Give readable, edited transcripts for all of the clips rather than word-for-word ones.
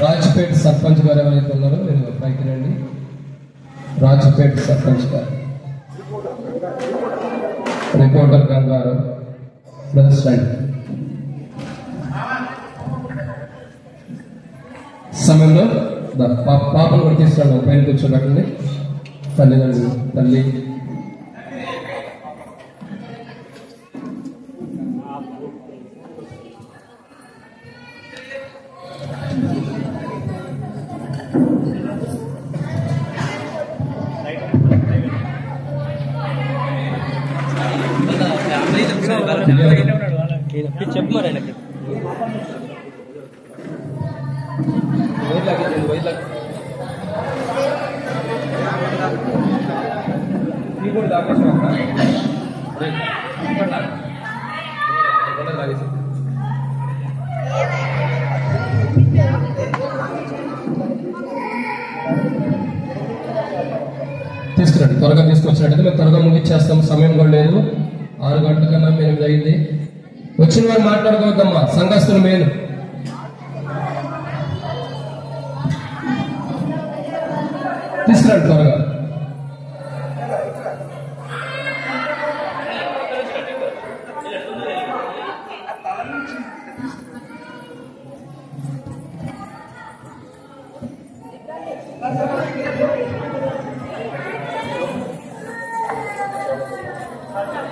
రాజ్పేట్ సర్పంచ్ గారు ఎవరైతే ఉన్నారో మీరు పైకి రండి. రాజ్పేట్ సర్పంచ్ గారు, రిపోర్టర్ గంగారు ప్రెసిడెంట్. సమయంలో పాపను కూడా తీసుకురండి, పైన కూర్చోబెట్టండి. తల్లిదండ్రులు, తల్లి చెప్పారు. తీసుకురండి, త్వరగా తీసుకొచ్చినట్టయితే మేము త్వరగా ముగించేస్తాం. సమయం కూడా లేదు, 6 గంటల కన్నా 8 అయింది. వచ్చిన వారు మాట్లాడుకోవద్దమ్మా, సంఘస్థులు మేలు. తీసుకురండి త్వరగా.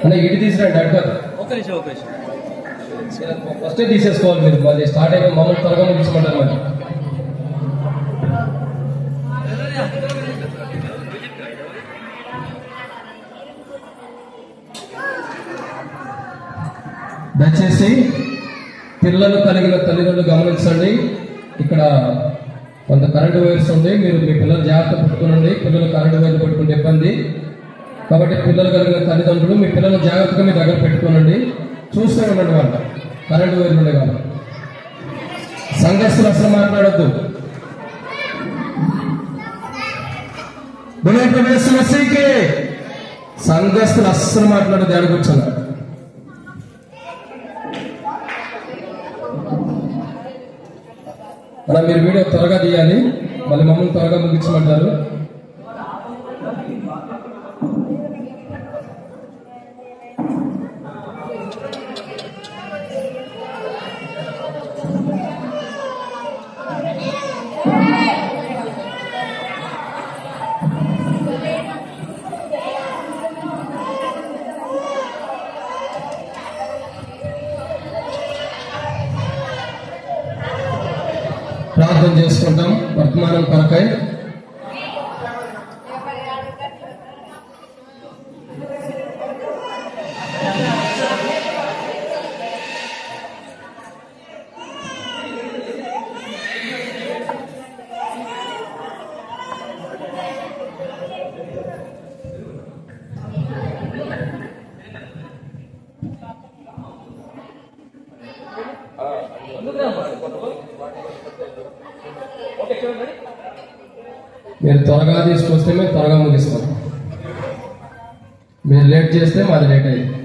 అలా ఇటు తీసుకురండి డాక్టర్. ఫస్టే తీసేసుకోవాలి మీరు, మళ్ళీ స్టార్ట్ అయిపోయి మమ్మల్ని త్వరగా ముగించమంటారు. మరి దయచేసి పిల్లలు కలిగిన తల్లిదండ్రులు గమనించండి. ఇక్కడ కొంత కరెంటు వైర్స్ ఉంది, మీరు మీ పిల్లలు జాగ్రత్త పెట్టుకునండి. పిల్లలు కరెంటు వైర్లు పెట్టుకుంటే ఇబ్బంది కాబట్టి పిల్లలు కలిగిన తల్లిదండ్రులు మీ పిల్లలు జాగ్రత్తగా మీ దగ్గర పెట్టుకోనండి. చూస్తూ ఉండండి, వాళ్ళు కరెంటు వైర్లు ఉండే వాళ్ళు. సంఘస్థులు అసలు మాట్లాడద్దు. సంఘస్థులు అస్సలు మాట్లాడద్దు, ఏడకొచ్చాను. అలా మీరు వీడియో త్వరగా తీయాలి, మళ్ళీ మమ్మల్ని త్వరగా ముగించమంటారు. ప్రార్థన చేసుకుంటాం వర్తమానం కొరకై. మీరు త్వరగా తీసుకొస్తే మేము త్వరగా ముగిస్తాం. మీరు లేట్ చేస్తే మాది లేట్ అయ్యింది.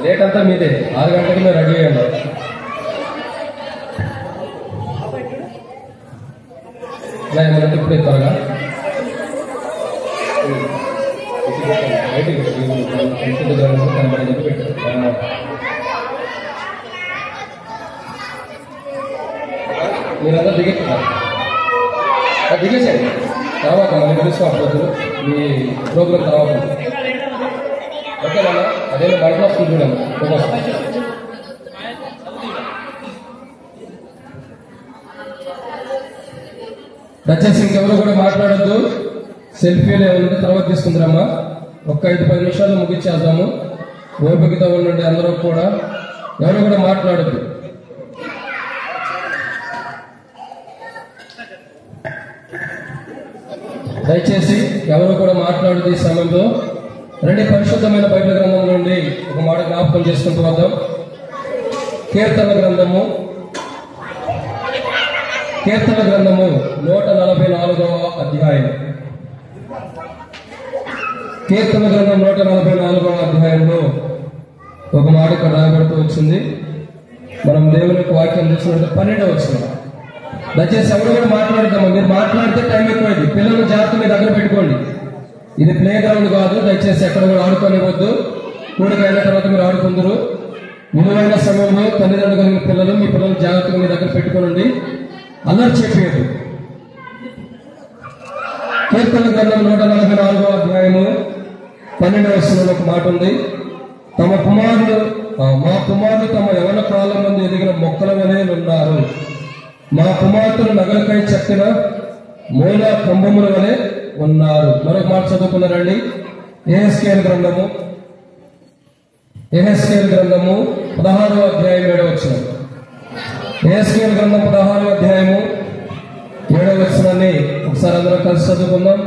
లేట్ అంతా మీదే. 6 గంటలకి మీరు రెడీ అయ్యండి. ఇలా ఏమన్నా ఇప్పుడు త్వరగా కనబడేది పెట్టారు. మీరంతా దిగేసేయండి. తర్వాత మళ్ళీ కలుసుకోకపోతే మీ ప్రోగ్రామ్ తర్వాత ఓకేనా? అదే బయట వస్తుంది చూడండి. దయచేసి ఇంకెవరు కూడా మాట్లాడద్దు. సెల్ఫీలు ఏమైనా తర్వాత తీసుకుందామా. ఒక్క 5-10 నిమిషాలు ముగించేద్దాము. ఓపికతో ఉండండి అందరూ కూడా. ఎవరు కూడా మాట్లాడద్దు. దయచేసి ఎవరు కూడా మాట్లాడదు ఈ సమయంలో. రండి, పరిశుద్ధమైన బైబిల్ గ్రంథం నుండి ఒక మాట జ్ఞాపకం చేసుకుంటూ వద్దాం. కీర్తన గ్రంథము 144వ అధ్యాయం. కీర్తన గ్రంథం 144వ అధ్యాయంలో ఒక మాట ఇక్కడ రాయబడుతూ వచ్చింది. మనం దేవుని యొక్క వాక్యం చూసినట్టు 12వ వచనం. దయచేసి ఎవరు కూడా మాట్లాడతాము. మీరు మాట్లాడితే టైం ఎక్కువైంది. పిల్లలను జాగ్రత్త మీ దగ్గర పెట్టుకోండి. ఇది ప్లే గ్రౌండ్ కాదు. దయచేసి ఎక్కడ కూడా ఆడుకోనివ్వద్దు. కూడిక అయిన తర్వాత మీరు ఆడుకుందరు. విలువైన సమయంలో తల్లిదండ్రులు కలిగిన పిల్లలు మీ పిల్లలు జాగ్రత్తగా మీ దగ్గర పెట్టుకోనండి. అల్లరి చెప్పేది. కీర్తన గ్రంథం 144వ అధ్యాయము 12వ వచనంలో ఒక మాట ఉంది. మా కుమారులు తమ యవన కాలం ముందు ఎదిగిన మొక్కల వలె ఉన్నారు. మా కుమార్తెలు నగలకై చెక్కిన మూల కంబముల వలె ఉన్నారు. మరొక మాట చదువుకున్నారండి. యెహెజ్కేలు గ్రంథము 16వ అధ్యాయం 7వ వచనం. యెహెజ్కేలు గ్రంథం 16వ అధ్యాయము 7వ వచనాన్ని ఒకసారి అందరూ కలిసి చదువుకుందాం.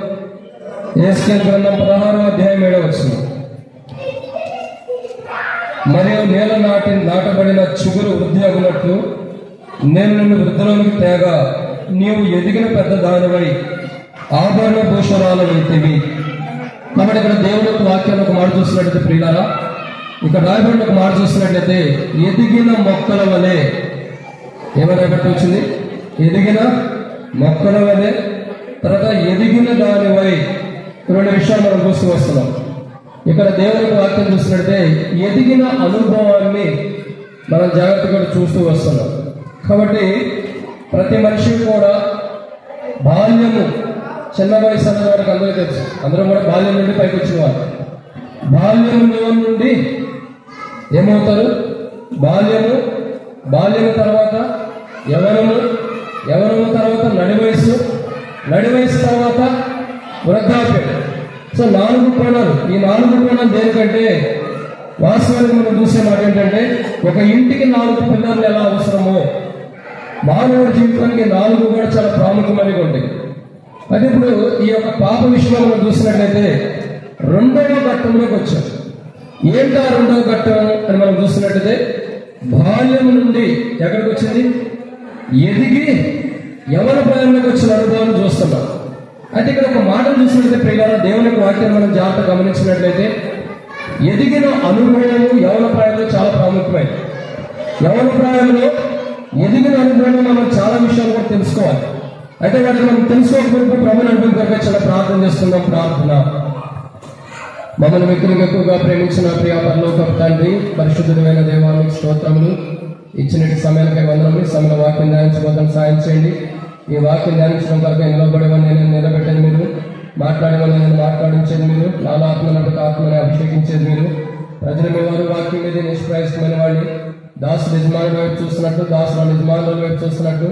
యెహెజ్కేలు గ్రంథం 16వ అధ్యాయం 7వ వచనం. మరియు నేల నాటబడిన చిగురు వృద్ధి అగునట్లు నేను నిన్ను వృద్ధిలోనికి తేగా నీవు ఎదిగిన పెద్ద దానివై ఆభరణ భూషణాలు వెళ్తేవి. కాబట్టి ఇక్కడ దేవుడు వాక్యాన్ని ఒక మాట చూసినట్లయితే ప్రియులారా, ఇక్కడ రాయబడిన ఒక మాట చూసినట్లయితే ఎదిగిన మొక్కల వలె. ఏమైనా వచ్చింది? ఎదిగిన మొక్కల వలె. తర్వాత ఎదిగిన దానివై. 2 విషయాలు మనం చూస్తూ వస్తున్నాం. ఇక్కడ దేవుని వాక్యం చూసినట్లయితే ఎదిగిన అనుభవాన్ని మనం జాగ్రత్తగా చూస్తూ వస్తున్నాం. కాబట్టి ప్రతి మనిషి కూడా బాల్యము, చిన్న వయసు అన్న వారికి అందరూ తెలుసు. అందరూ కూడా బాల్యం నుండి పైకి వచ్చిన వారు. బాల్యంలో నుండి ఏమవుతారు? బాల్యము తర్వాత యవనము తర్వాత నడివయసు తర్వాత వృద్ధాప్యం. సో 4 కోణాలు. ఈ 4 కోణాలు దేనికంటే వాస్తవానికి మనం చూసే మాట ఏంటంటే ఒక ఇంటికి 4 పిల్లర్లు ఎలా అవసరమో మానవుడి జీవితానికి 4 కూడా చాలా ప్రాముఖ్యమైనవి ఉంటాయి. అది ఇప్పుడు ఈ యొక్క పాప విషయంలో మనం చూసినట్లయితే 2వ ఘట్టంలోకి వచ్చాం. ఏంటా 2వ ఘట్టం అని మనం చూసినట్లయితే బాల్యం నుండి ఎక్కడికి వచ్చింది? ఎదిగి యవన ప్రాయంలోకి వచ్చిన అనుభవాన్ని చూస్తున్నాం. అయితే ఇక్కడ ఒక మాట చూసినట్లయితే ప్రియులారా, దేవుని వాక్యాన్ని మనం జాగ్రత్తగా గమనించినట్లయితే ఎదిగిన అనుభవము యవన ప్రాయంలో చాలా ప్రాముఖ్యమైనది. యవన ప్రాయంలో ఎదిగిన అనుభవం మనం చాలా విషయాలు కూడా తెలుసుకోవాలి. అయితే వాటిని మనం తెలుసుకోకపోతే ప్రభుని అనుభవం కొరకు చాలా ప్రార్థన చేస్తున్నాం. ప్రార్థన. మమ్మల్ని వ్యక్తులకు ఎక్కువగా ప్రేమించిన ప్రియ పరలోకపు తండ్రి, పరిశుద్ధుడైన దేవానికి స్తోత్రములు. ఇచ్చిన సమయానికి వందనములు. సమయ వాక్యం ధ్యానించుకోవడం సాయం చేయండి. ఈ వాక్యం ధ్యానించడం కొరకు నిలబడేవని నేను నిలబెట్టేది మీరు, మాట్లాడేవని నేను మాట్లాడించేది మీరు, నాలో ఆత్మనకు ఆత్మని అభిషేకించేది మీరు. ప్రజలు మీ వారు వాక్యం మీద నిష్ప్రయాసమైన వాడిని దాసులు యజమానుల వైపు చూస్తున్నట్టు, దాసుల యజమానుల వైపు చూస్తున్నట్టు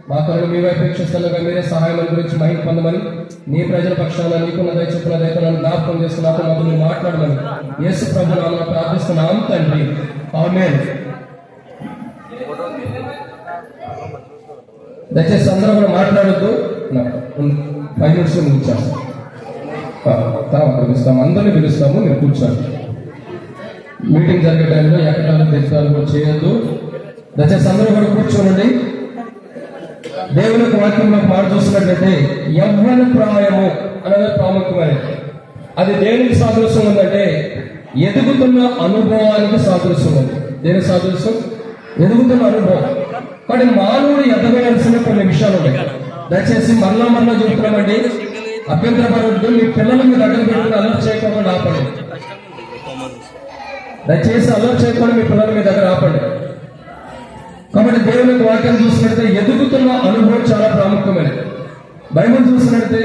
మా కళ్ళు మీ వైపు వీక్షిస్తుండగా మీరే సహాయం గురించి మహిళ పొందమని, నీ ప్రజల పక్షాన నీకున్న దయచొప్పున దయతలను జ్ఞాపకం చేస్తున్నట్టు మాకు మీరు మాట్లాడమని యేసు ప్రభు నామమున ప్రార్థిస్తున్నాం తండ్రి. ఆమేన్. దయచేసి అందరూ కూడా మాట్లాడొద్దు. 5 నిమిషాలు ముగించేస్తాం. తర్వాత పిలుస్తాము, అందరినీ పిలుస్తాము. మీరు కూర్చోండి. మీటింగ్ జరిగే టైంలో ఎక్కడాలు తెచ్చాలు కూడా చేయొద్దు. దయచేసి అందరూ కూడా కూర్చోనండి. దేవుని వాక్యంలో మాట చూసినట్లయితే యవ్వన ప్రాయము అనేది ప్రాముఖ్యమైనది. అది దేనికి సాదృశ్యం ఉందంటే ఎదుగుతున్న అనుభవానికి సాదృశ్యం ఉంది. దేని సాదృశ్యం? ఎదుగుతున్న అనుభవం. కానీ మానవుడు ఎదగవలసిన కొన్ని విషయాలు ఉన్నాయి. దయచేసి మరలా చెబుతున్నామండి, అభ్యంతరపడద్దు. మీ పిల్లలు మీ దగ్గర పెట్టుకుని అలర్ట్ చేయకుండా ఆపండి. దయచేసి అలర్ట్ చేయకుండా మీ పిల్లలు మీ దగ్గర ఆపండి. కాబట్టి దేవుని వాక్యం చూసినట్లయితే ఎదుగుతున్న అనుభవం చాలా ప్రాముఖ్యమైనది. బైబిల్ చూసినట్లయితే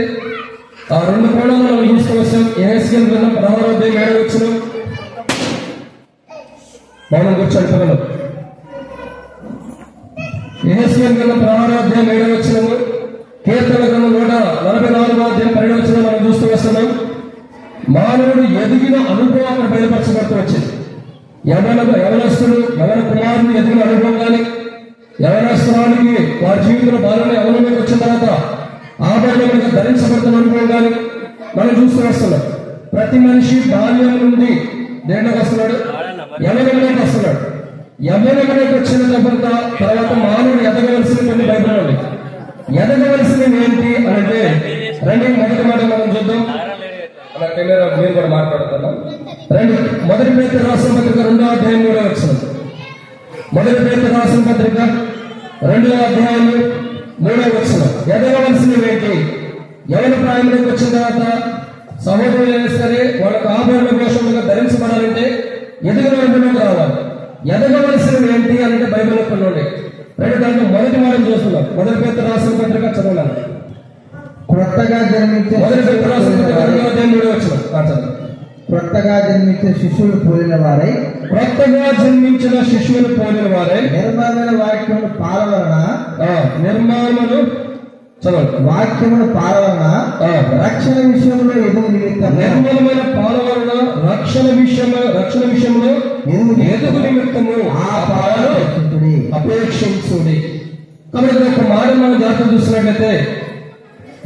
ఆ 2 కోణాలు మనం చూసుకోవచ్చు. యెహెజ్కేలు గ్రంథం 16వ అధ్యాయం 7వ వచనం. మనం కూర్చొని పిల్లలు, యెహెజ్కేలు గ్రంథం 16వ అధ్యాయం 7వ వచనము, కీర్తన గ్రంథం 144వ అధ్యాయం 12వ వచనం మనం చూస్తూ వస్తున్నాం. మానవుడు ఎదిగిన అనుభవం అక్కడ బయలుపరచబడుతూ వచ్చింది. యవనస్తులు యవన కుమారులు ఎదిగిన అనుభవం కానీ, యవనస్తురానికి వారి జీవితంలో బాగా యవనంలోకి వచ్చిన తర్వాత ఆభరణంగా ధరించబడుతున్న అనుభవం కానీ మనం చూస్తూ వస్తున్నాం. ప్రతి మనిషి బాల్యం నుండి దేంట్లోకి వస్తున్నాడు? యవనంలోకి వస్తున్నాడు. యవనంలోకి వచ్చిన తర్వాత మానవుడు ఎదగవలసిన కొన్ని బైబిల్ ఉన్నాయి. ఎదగవలసినవి ఏంటి అంటే రండి మొదటి మాట మనం చూద్దాం. మీరు కూడా మాట్లాడుతున్నాం. రండి, మొదటి పేతురు రాసిన పత్రిక 2వ అధ్యాయం 3వ వచనం. మొదటి పేతురు రాసిన పత్రిక 2వ అధ్యాయం 3వ వచనం. ఎదగవలసినవి ఏంటి? యవన ప్రాయంలోకి వచ్చిన తర్వాత సహోదరులైనా సరే వాళ్ళకు ఆభరణ వేషములుగా ధరించబడాలంటే ఎదుగున అనుభవంలోకి రావాలి. ఎదగవలసినవి ఏంటి అంటే బైబిల్లో కొన్ని ఉన్నాయి. రెండు దాంట్లో మొదటి మాట చూస్తున్నాం. మొదటి పేతురు రాసిన పత్రిక చదవాలి. క్రొత్తగా జన్మించే క్రొత్తగా జన్మించే శిశువులు పోలిన వారై నిర్మాణమైన వాక్యములు పాల వలన వాక్యముల పాల వలన రక్షణ విషయంలో ఎదుగు నిమిత్తం నిర్మలమైన పాల వలన రక్షణ విషయంలో ఎదుగు నిమిత్తము ఆ పాలను అపేక్షించుడి. కాబట్టి ఒక మాట మనం జాగ్రత్త చూసినట్లయితే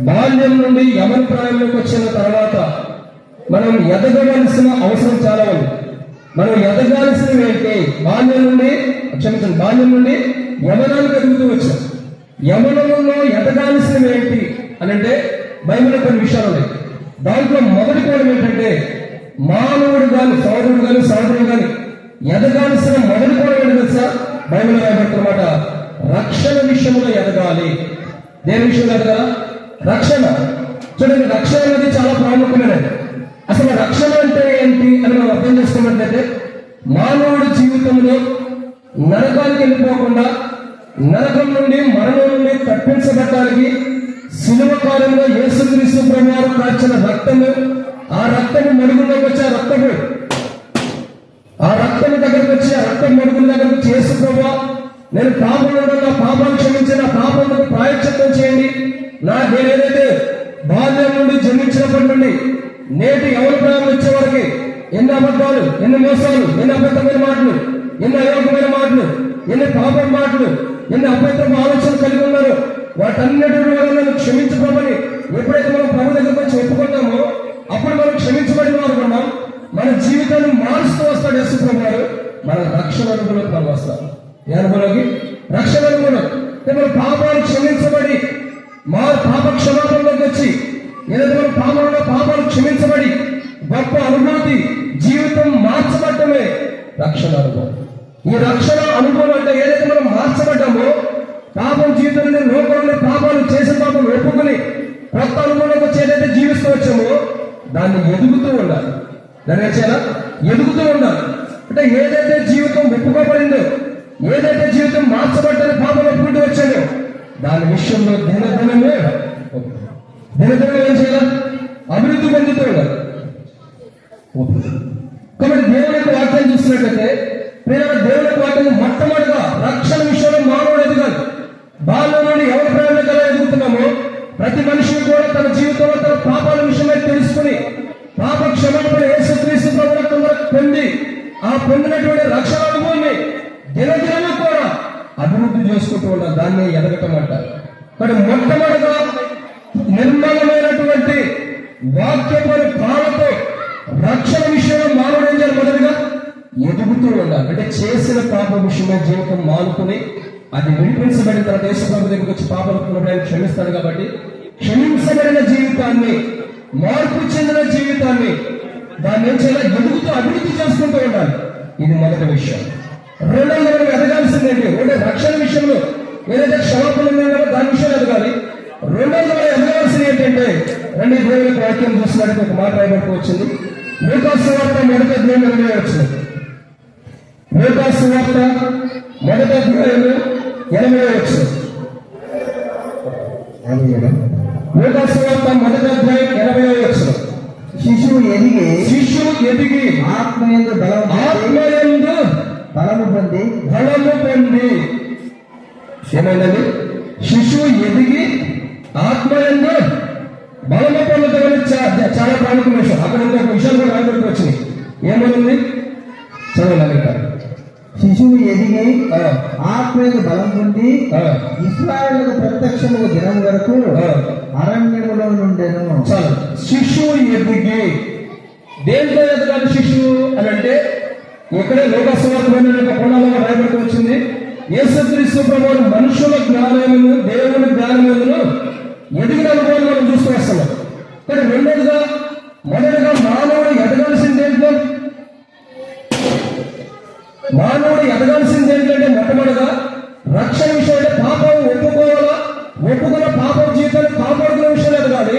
బాల్యం నుండి యవన ప్రాయంలోకి వచ్చిన తర్వాత మనం ఎదగవలసిన అవసరం చాలా ఉంది. మనం ఎదగాల్సినవి ఏంటి? బాల్యం నుండి యవనానికి ఎదుగుతూ వచ్చాం. యవనంలో ఎదగాల్సినవి ఏంటి అని అంటే బైబిల్లో కొన్ని విషయాలు ఉన్నాయి. దాంట్లో మొదటి కోణం ఏంటంటే మానవుడు కానీ సోదరుడు కానీ ఎదగాల్సిన మొదటి కోణం ఏంటి తెలుసా? బైబిల్ రాయబడుతున్నమాట, రక్షణ విషయంలో ఎదగాలి. దేని విషయంలో ఎదగాల? రక్షణ. చూడండి, రక్షణ అనేది చాలా ప్రాముఖ్యమైనది. అసలు రక్షణ అంటే ఏంటి అని మనం అర్థం చేసుకున్నట్లయితే మానవుడి జీవితంలో నరకానికి వెళ్ళిపోకుండా నరకం నుండి మరణం నుండి తప్పించబడటానికి శిలువ కాలంలో యేసుక్రీస్తు ప్రభువారు కార్చిన రక్తము, ఆ రక్తము మడుగులోకి వచ్చి ఆ రక్తము దగ్గరకు వచ్చి ఆ రక్తం మడుగుల దగ్గరకు చేసు ప్రభువా, నేను పాపంలో నా పాపాన్ని క్షమించి నా పాపములకు ప్రాయశ్చిత్తం చేయండి. నేను ఏదైతే బాల్యం నుండి జన్మించినప్పటి నుండి నేటి ఎవరి ప్రాణం వచ్చే వారికి ఎన్ని అబద్ధాలు, ఎన్ని మోసాలు, ఎన్ని అబద్ధమైన మాటలు, ఎన్ని అయోగ్యమైన మాటలు, ఎన్ని పాపం మాటలు, ఎన్ని అబద్ధపు ఆలోచనలు కలిగి ఉన్నారు, వాటన్నిటి నన్ను క్షమించుకోమని ఎప్పుడైతే మనం ప్రభు దగ్గరకు వచ్చి ఒప్పుకుంటామో అప్పుడు మనం క్షమించబడిన వారు ఉన్నాం. మన జీవితాన్ని మారుస్తూ వస్తాడు యేసు ప్రభు వారు. మన రక్షణ అనుభవంలోకి మనం వస్తాం. ఏ అనుభవంలోకి? రక్షణ అనుభవం. మన పాపాలు క్షమించబడి మా పాప క్షమాపణలోకి వచ్చి ఏదైతే మన పాపాలు క్షమించబడి గొప్ప అనుభూతి, జీవితం మార్చబడటమే రక్షణ అనుభవం. ఈ రక్షణ అనుభవం అంటే ఏదైతే మనం మార్చబడ్డామో, పాపం జీవితంలో లోకంలో పాపాలు చేసిన పాపం ఒప్పుకుని కొత్త అనుభవంలోకి వచ్చి ఏదైతే జీవిస్తూ వచ్చామో దాన్ని ఎదుగుతూ ఉండాలి. దాన్ని వచ్చేలా ఎదుగుతూ ఉండాలి. అంటే ఏదైతే జీవితం ఒప్పుకోబడిందో, ఏదైతే జీవితం మార్చబడ్డని పాపం ఒప్పుకుంటూ వచ్చామో దాని విషయంలో దినదినమే ఏం చేయాలి? అభివృద్ధి పొందుతూ ఉండాలి. కాబట్టి దేవుని యొక్క వాక్యాన్ని చూసినట్లయితే దేవుని యొక్క వాక్యాన్ని మొట్టమొదటిగా రక్షణ విషయంలో మానవుడు ఎదగాలి. బాల్యం నుండి ఎవరి ప్రాణాలకు ఎలా ఎదుగుతున్నామో ప్రతి మనిషి కూడా తన జీవితంలో తన పాపాల విషయమై తెలుసుకుని పాప క్షమాపణ యేసుక్రీస్తు ప్రభువుల పొంది ఆ పొందినటువంటి రక్షణ అనుభవాన్ని దినదినము కూడా అభివృద్ధి చేసుకుంటూ ఉండాలి. దాన్ని ఎదగటం అంటారు. కానీ మొట్టమొదటిగా నిర్మలమైనటువంటి వాక్యపరి పాలతో రక్షణ విషయంలో మానవుడు ఏం చేయాలి? మొదటిగా ఎదుగుతూ ఉండాలి. అంటే చేసిన పాప విషయమై జీవితం మానుకుని అది విడిపించబడిన తర్వాత యేసు ప్రభు దగ్గరికి వచ్చి పాపలు ఆయన క్షమిస్తాడు. కాబట్టి క్షమించబడిన జీవితాన్ని, మార్పు చెందిన జీవితాన్ని దాని నుంచి ఎలా ఎదుగుతూ అభివృద్ధి చేసుకుంటూ ఉండాలి. ఇది మొదటి విషయం. రెండవది మనం ఎదగాల్సిందేంటి అంటే రక్షణ విషయంలో ఏదైతే క్షమాపణ ఉందో దాని విషయంలో ఎదగాలి. రెండవది మనం ఎదగాల్సింది ఏంటంటే రెండు దేవునికి వాక్యం చూసినట్టు ఒక మాట రాయబడుతూ వచ్చింది. లూకాసు సువార్త 1వ అధ్యాయం 80వ వచనం. లూకాసు సువార్త 1వ అధ్యాయం 80వ వచనం. లూకాసు సువార్త 1వ అధ్యాయం 80వ వచనం. శిశువు ఎదిగి ఆత్మయందు బలము పొంది ఏమైందండి? శిశువు ఎదిగి ఆత్మయందు బలము పొందడం చాలా ప్రాముఖ్యమైన విషయం. అక్కడ ఒక విషయాలు కూడా రాబట్టి వచ్చింది. ఏమైంది చదవాలి. శిశువు ఎదిగి ఆత్మయందు బలం పొంది ఇశ్రాయేలుకు ప్రత్యక్షము దినం వరకు అరణ్యములో నుండెను. చాలు. శిశువు ఎదిగి దేంట్లో ఎదగాలి శిశువు అని అంటే ఇక్కడే లూకాసు సువార్త పునాలుగా రాయబడుతూ వచ్చింది. యేసుక్రీస్తు ప్రభువు మనుషుల జ్ఞానమును దేవుని జ్ఞానమును ఎదిగిన అనుభవం మనం చూస్తూ వస్తున్నాం. కానీ రెండోదిగా మొదటిగా మానవుడు ఎదగాల్సింది ఏంటంటే మొట్టమొదటిగా రక్షణ విషయం అంటే పాపం ఒప్పుకోవాలా, ఒప్పుకున్న పాపం జీవితాన్ని కాపాడుకునే విషయాలు ఎదగాలి.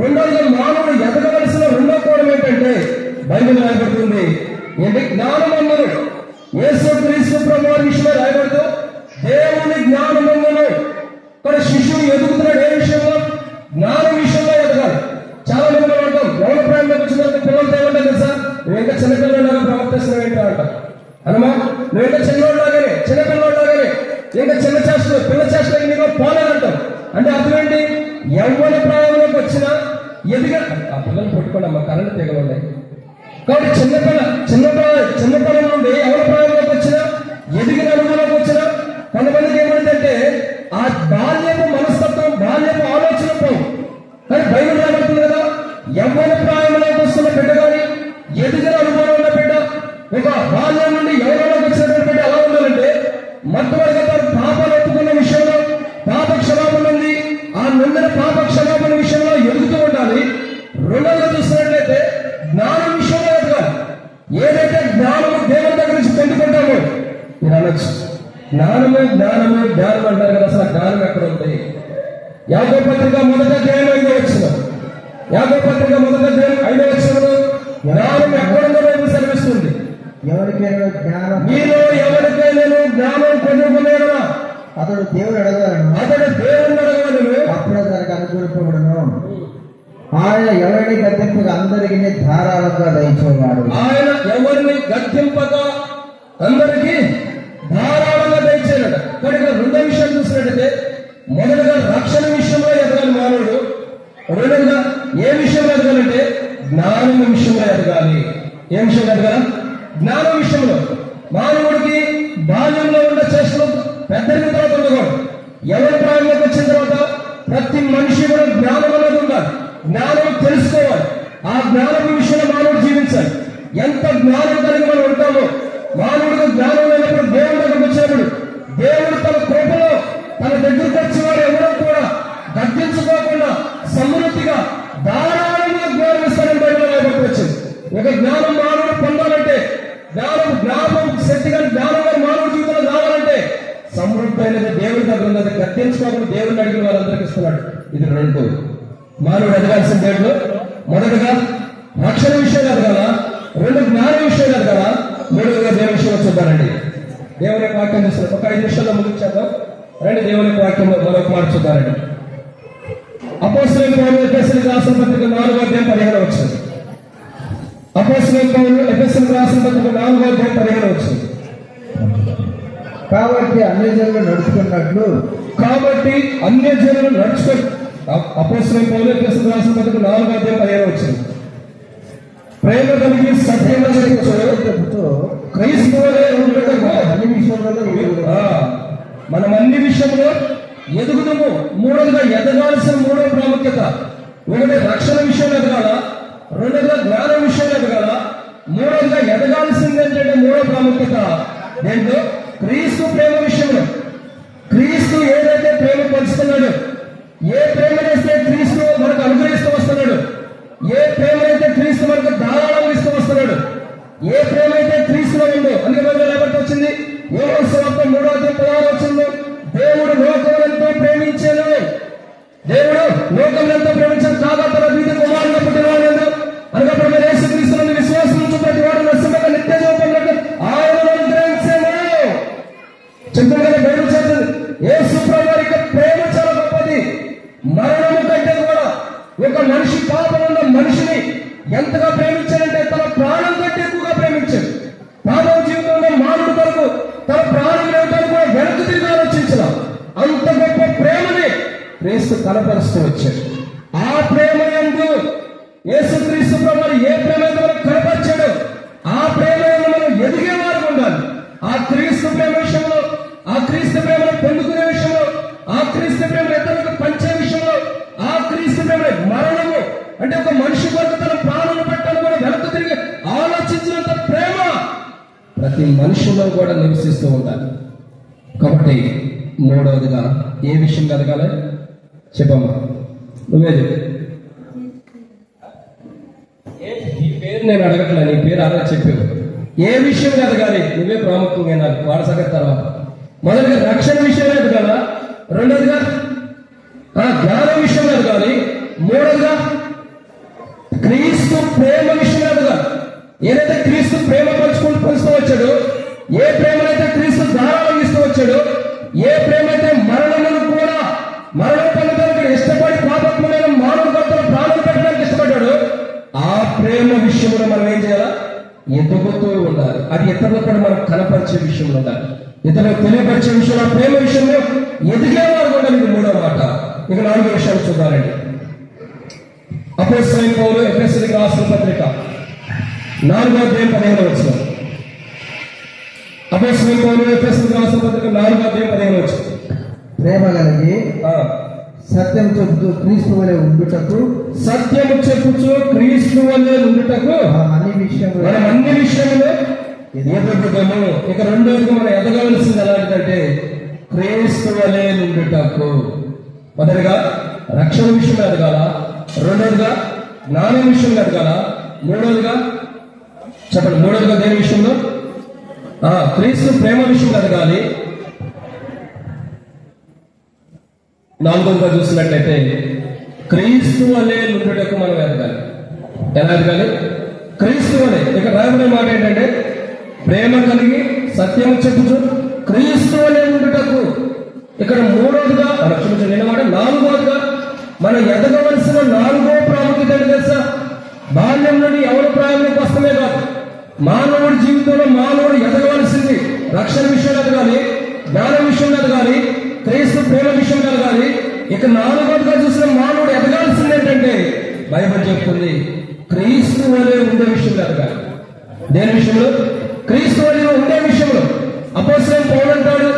రెండోదిగా మానవుడు ఎదగవలసిన రెండో కోణం ఏంటంటే బైబిల్ రాయబడుతుంది ఏంటి? జ్ఞానం అన్నారు. యేసుక్రీస్తు ప్రభువు విషయంలో రాయబడుతూ దేవుని జ్ఞానమును. కానీ శిశువు ఎదుగుతున్నాడు ఏ విషయంలో? జ్ఞానం విషయంలో ఎదగాలి. చాలా మంది మనం అంటాం యవన ప్రాయంలోకి వచ్చిన తర్వాత పిల్లలతో ఏమంటాం తెలుసా? నువ్వు ఇంకా చిన్నపిల్లలాగా ప్రవర్తిస్తున్నావు ఏంటో అంట. అనమా నువ్వు ఇంకా చిన్నవాళ్ళలాగానే చిన్నపిల్లవాళ్ళలాగానే ఇంకా చిన్న చేష్టలు పిల్ల చేష్టలు నీకు పోలేదంటాం. అంటే అర్థం ఏంటి? యవ్వన ప్రాయంలోకి వచ్చిన ఎదిగా ఆ పిల్లలు పట్టుకోండి అమ్మ కరెంట్ తీగలు ఉన్నాయి. కాబట్టి చిన్నతనం నుండి ఎవరి ప్రాయంలోకి వచ్చినా ఎదిగిన అనుభవంలోకి వచ్చినా కొంతమందికి ఏమంటే ఆ బాల్యపు మనస్తత్వం బాల్యపు ఆలోచన పోవు. కానీ బైబిల్ రాబడుతుంది కదా, యవ్వన ప్రాయంలోకి వస్తున్న బిడ్డ కానీ ఎదిగిన అనుభవం ఉన్న బిడ్డ ఒక బాల్యం నుండి యవ్వనంలోకి వచ్చినటువంటి బిడ్డ ఎలా ఉండాలంటే మొట్టమొదటిగా పాపాలు ఒప్పుకున్న విషయంలో పాప క్షమాపణ ఉంది. ఆ ముందర పాప క్షమాపణ విషయంలో ఎదుగుతూ ఉండాలి. రెండవగా చూసినట్లయితే జ్ఞానం విషయంలో ఎదగాలి. ఏదైతే జ్ఞానము దేవుని దగ్గర నుంచి పొందుకుంటామో మీరు అనొచ్చు జ్ఞానం అంటారు కదా. అసలు జ్ఞానం ఎక్కడ ఉంది? యాకోబు పత్రిక 1వ అధ్యాయం 5వ వచనం. యాకోబు పత్రిక 1వ అధ్యాయం 5వ వచనంలో జ్ఞానం ఎక్కడుందో బైబిల్ సెలవిస్తుంది. ఎవరికైనా జ్ఞానం మీలో ఎవరికైనా జ్ఞానం పొందుకునేలా అతడు దేవుడు అడగాలను అప్పుడు దానికి అనుకూలపడను. ఆయన ఎవరిని గద్దెంపక అందరికీ ధారాళంగా దయచేవాడు. ఆయన ఎవరిని గద్దెంపక అందరికీ ధారాళంగా దయచేయట. కానీ ఇక్కడ రెండో విషయాలు చూసినట్టయితే మొదటగా రక్షణ విషయంలో ఎదగాలి మానవుడు. రెండోగా ఏ విషయంలో ఎదగాలంటే జ్ఞానం విషయంలో ఎదగాలి. ఏ విషయంలో ఎదగాలి? జ్ఞానం విషయంలో. మానవుడికి బాల్యంలో ఉన్న చేష్టలు పెద్దరిన తర్వాత ఉండకూడదు. ఎవరి ప్రాయంలోకి వచ్చిన తర్వాత ప్రతి మనిషి కూడా జ్ఞానం అనేది ఉండాలి. జ్ఞానం తెలుసుకోవాలి. ఆ జ్ఞానం విషయంలో మానవుడు జీవించాలి. ఎంత జ్ఞానం కలిగి మనం ఉంటామో మానవుడికి జ్ఞానం లేనప్పుడు దేవుడి దగ్గరకు వచ్చినప్పుడు దేవుడు తన కృపలో తన దగ్గరకు వచ్చేవాడు ఎవరో కూడా గద్దించుకోకుండా సమృద్ధిగా ధారాళంగా జ్ఞానం ఇస్తారని బయట రాయబట్టి వచ్చింది. ఒక జ్ఞానం మానవుడు పొందాలంటే జ్ఞానం శక్తిగా జ్ఞానంగా మానవుడి జీవితంలో కావాలంటే సమృద్ధి అనేది దేవుడి దగ్గర ఉన్నది. గద్దించుకోకుండా దేవుడిని అడిగిన వాళ్ళందరికీ ఇస్తున్నాడు. ఇది రెండు. మానవుడు ఎదగాల్సిన దేవుడు మొదటగా రక్షణ విషయాలు ఎదగాల, రెండు జ్ఞాన విషయాలు ఎదగాల, మూడవగా దేవుని విషయంలో చూద్దానండి. దేవుని వాక్యం చూస్తున్నారు. ఒక 5 నిమిషాల్లో ముగించేద్దాం. రండి దేవుని వాక్యం మరొక మాట చూద్దానండి. అపోస్తలుల పౌలు ఎఫెసీయులకు రాసిన పత్రిక 4వ అధ్యాయం 15వ వచనం. అపోస్తలుల పౌలు ఎఫెసీయులకు రాసిన పత్రిక 4వ అధ్యాయం 15వ వచనం. కాబట్టి అన్యజనులు నడుచుకున్నట్లు అపోస్తలుల పౌలు ఎఫెసీయులకు రాసిన పత్రిక 4వ అధ్యాయం 15వ వచనం. ప్రేమ కలిగి సత్యంగా చెబుతూ క్రైస్తవులే ఉండటకు అన్ని విషయాలలో మనం అన్ని విషయంలో ఎదుగుతాము. మూడవదిగా ఎదగాల్సిన మూడవ ప్రాముఖ్యత ఒకటి రక్షణ విషయంలో ఎదగాల, రెండవదిగా జ్ఞాన విషయంలో ఎదగాల, మూడవదిగా ఎదగాల్సింది ఏంటంటే మూడవ ప్రాముఖ్యత దేంట్లో? క్రీస్తు ప్రేమ విషయంలో. క్రీస్తు ఏదైతే ప్రేమ పంచుతున్నాడో, ఏ ప్రేమనైతే క్రీస్తు మనకు అనుగ్రహిస్తూ వస్తున్నాడు, ఏ ప్రేమనైతే క్రీస్తు మనకు ధారాళంగా యోహాను సువార్త 3:16 దేవుడు లోకములెంతో ప్రేమించాను, దేవుడు లోకములెంతో ప్రేమించాను కాగా తన వీధి కుమారుని పుట్టినవాడు అనగా ప్రభు యేసుక్రీస్తునందు విశ్వాసం ఉంచు ప్రతి వాడు నశింపక నిత్య జీవం పొందుటకు ఆయనను అనుగ్రహించాను. చెప్తాను కదా బైబిల్ చెప్తుంది. యేసు ప్రభువు యొక్క ప్రేమ చాలా గొప్పది. మరణము కంటే కూడా ఒక మనిషి పాపం ఉన్న మనిషిని ఎంతగా ప్రేమించాడంటే తన ప్రాణం కంటే ఎక్కువగా ప్రేమించాడు. పాపం జీవితంలో మానవుడి కొరకు తన ప్రాణం ఇవ్వడానికి కూడా వెనక్కి తిరిగి ఆలోచించిన అంత గొప్ప ప్రేమని క్రీస్తు కనపరుస్తూ వచ్చాడు. ఆ ప్రేమ యందు యేసుక్రీస్తు ప్రభువు ఏ ప్రేమ మనకు కనపరిచాడో ఆ ప్రేమ మనం ఎదిగేవారు ఉండాలి. ఆ క్రీస్తు ప్రేమ విషయంలో, ఆ క్రీస్తు ప్రేమను పొందుకునే విషయంలో, ఆ క్రీస్తు ప్రేమను ఇతరులకు పంచే విషయంలో, ఆ క్రీస్తు ప్రేమ మరణము అంటే ఒక మనిషి కొరకు తన ప్రాణాలను పెట్టాలని కూడా వెనక్కి తిరిగి ఆలోచించినంత ప్రేమ ప్రతి మనిషిలో కూడా నివసిస్తూ ఉండాలి. కాబట్టి మూడవదిగా ఏ విషయం ఎదగాలి చెప్పమ్మా, నువ్వే చెప్పు. నీ పేరు నేను అడగట్లే, నీ పేరు అలా చెప్పావు. ఏ విషయం ఎదగాలి నువ్వే ప్రాముఖ్యంగా వినాలి. వాడ సంగతి తర్వాత మొదటిగా రక్షణ విషయం ఎదగాల, రెండోదిగా జ్ఞానం విషయం ఎదగాలి, మూడోదిగా క్రీస్తు ప్రేమ విషయం ఎదగాలి. ఏదైతే క్రీస్తు ప్రేమ పంచుతూ వచ్చాడో, ఏ ప్రేమనైతే క్రీస్తు ధారాళంగా ఇస్తూ వచ్చాడో, ఏ ప్రేమ అయితే మరణమును కూడా మరణం పొందడానికి ఇష్టపడి పాపత్వమైన మానవ భర్తలు ప్రాణం పెట్టడానికి ఇష్టపడ్డాడు, ఆ ప్రేమ విషయంలో మనం ఏం చేయాలా? ఎదుగుతూ ఉండాలి. అది ఇతరులకు కూడా మనం కనపరిచే విషయంలో ఉండాలి, ఇతరులకు తెలియపరిచే విషయంలో, ప్రేమ విషయంలో ఎదిగేవారు ఉండాలి. ఇది మూడో మాట. ఇక 4 విషయాలు చూద్దామండి. అపోస్తలుడైన పౌలు ఎఫెసీయులకు రాసిన పత్రిక 4:15 అపోస్తలుడైన పౌలు ఎఫెసీయులకు రాసిన పత్రిక 4:15 ప్రేమ కలిగి సత్యం చెబుతూ క్రీస్తు వలె ఉండుటకు, సత్యము చెప్పుచు క్రీస్తు వలె ఉండుటకు మనం అన్ని విషయంలో ఎదుగుతాము. ఇక రెండోదిగా మనం ఎదగవలసింది ఎలాంటిదంటే క్రీస్తు వలె ఉండుటకు. మొదటిగా రక్షణ విషయంలో ఎదగాల, రెండోదిగా జ్ఞానం విషయంలో ఎదగాల, మూడోదిగా చెప్పండి, మూడోదిగా దేని విషయంలో? క్రీస్తు ప్రేమ విషయంలో ఎదగాలి. నాలుగోదిగా చూసినట్లయితే క్రీస్తు వలె నుండుటకు మనం ఎదగాలి. ఎలా ఎదగాలి? క్రీస్తు వలె. ఇక రాయబడిన మాట ఏంటంటే ప్రేమ కలిగి సత్యం చెప్పుచు క్రీస్తు వలె ఉండుటకు. ఇక్కడ మూడోదిగా క్షమించండి మాట, నాలుగోదిగా మనం ఎదగవలసిన 4వ ప్రాముఖ్యత తెలుసా? బాల్యం నుండి ఎవరి ప్రాయంలోకి వస్తమే కాదు, మానవుడి జీవితంలో మానవుడు ఎదగవలసింది రక్షణ విషయంలో ఎదగాలి, జ్ఞానం విషయంలో ఎదగాలి, క్రీస్తు ప్రేమ విషయంలో ఎదగాలి. ఇక 4వదిగా చూసిన మానవుడు ఎదగాల్సింది ఏంటంటే బైబిల్ చెప్తుంది క్రీస్తు వలె ఉండే విషయంలో ఎదగాలి. దేని విషయంలో? క్రీస్తు వలె ఉండే విషయంలో. అపోస్తలుడైన పౌలు అంటాడు,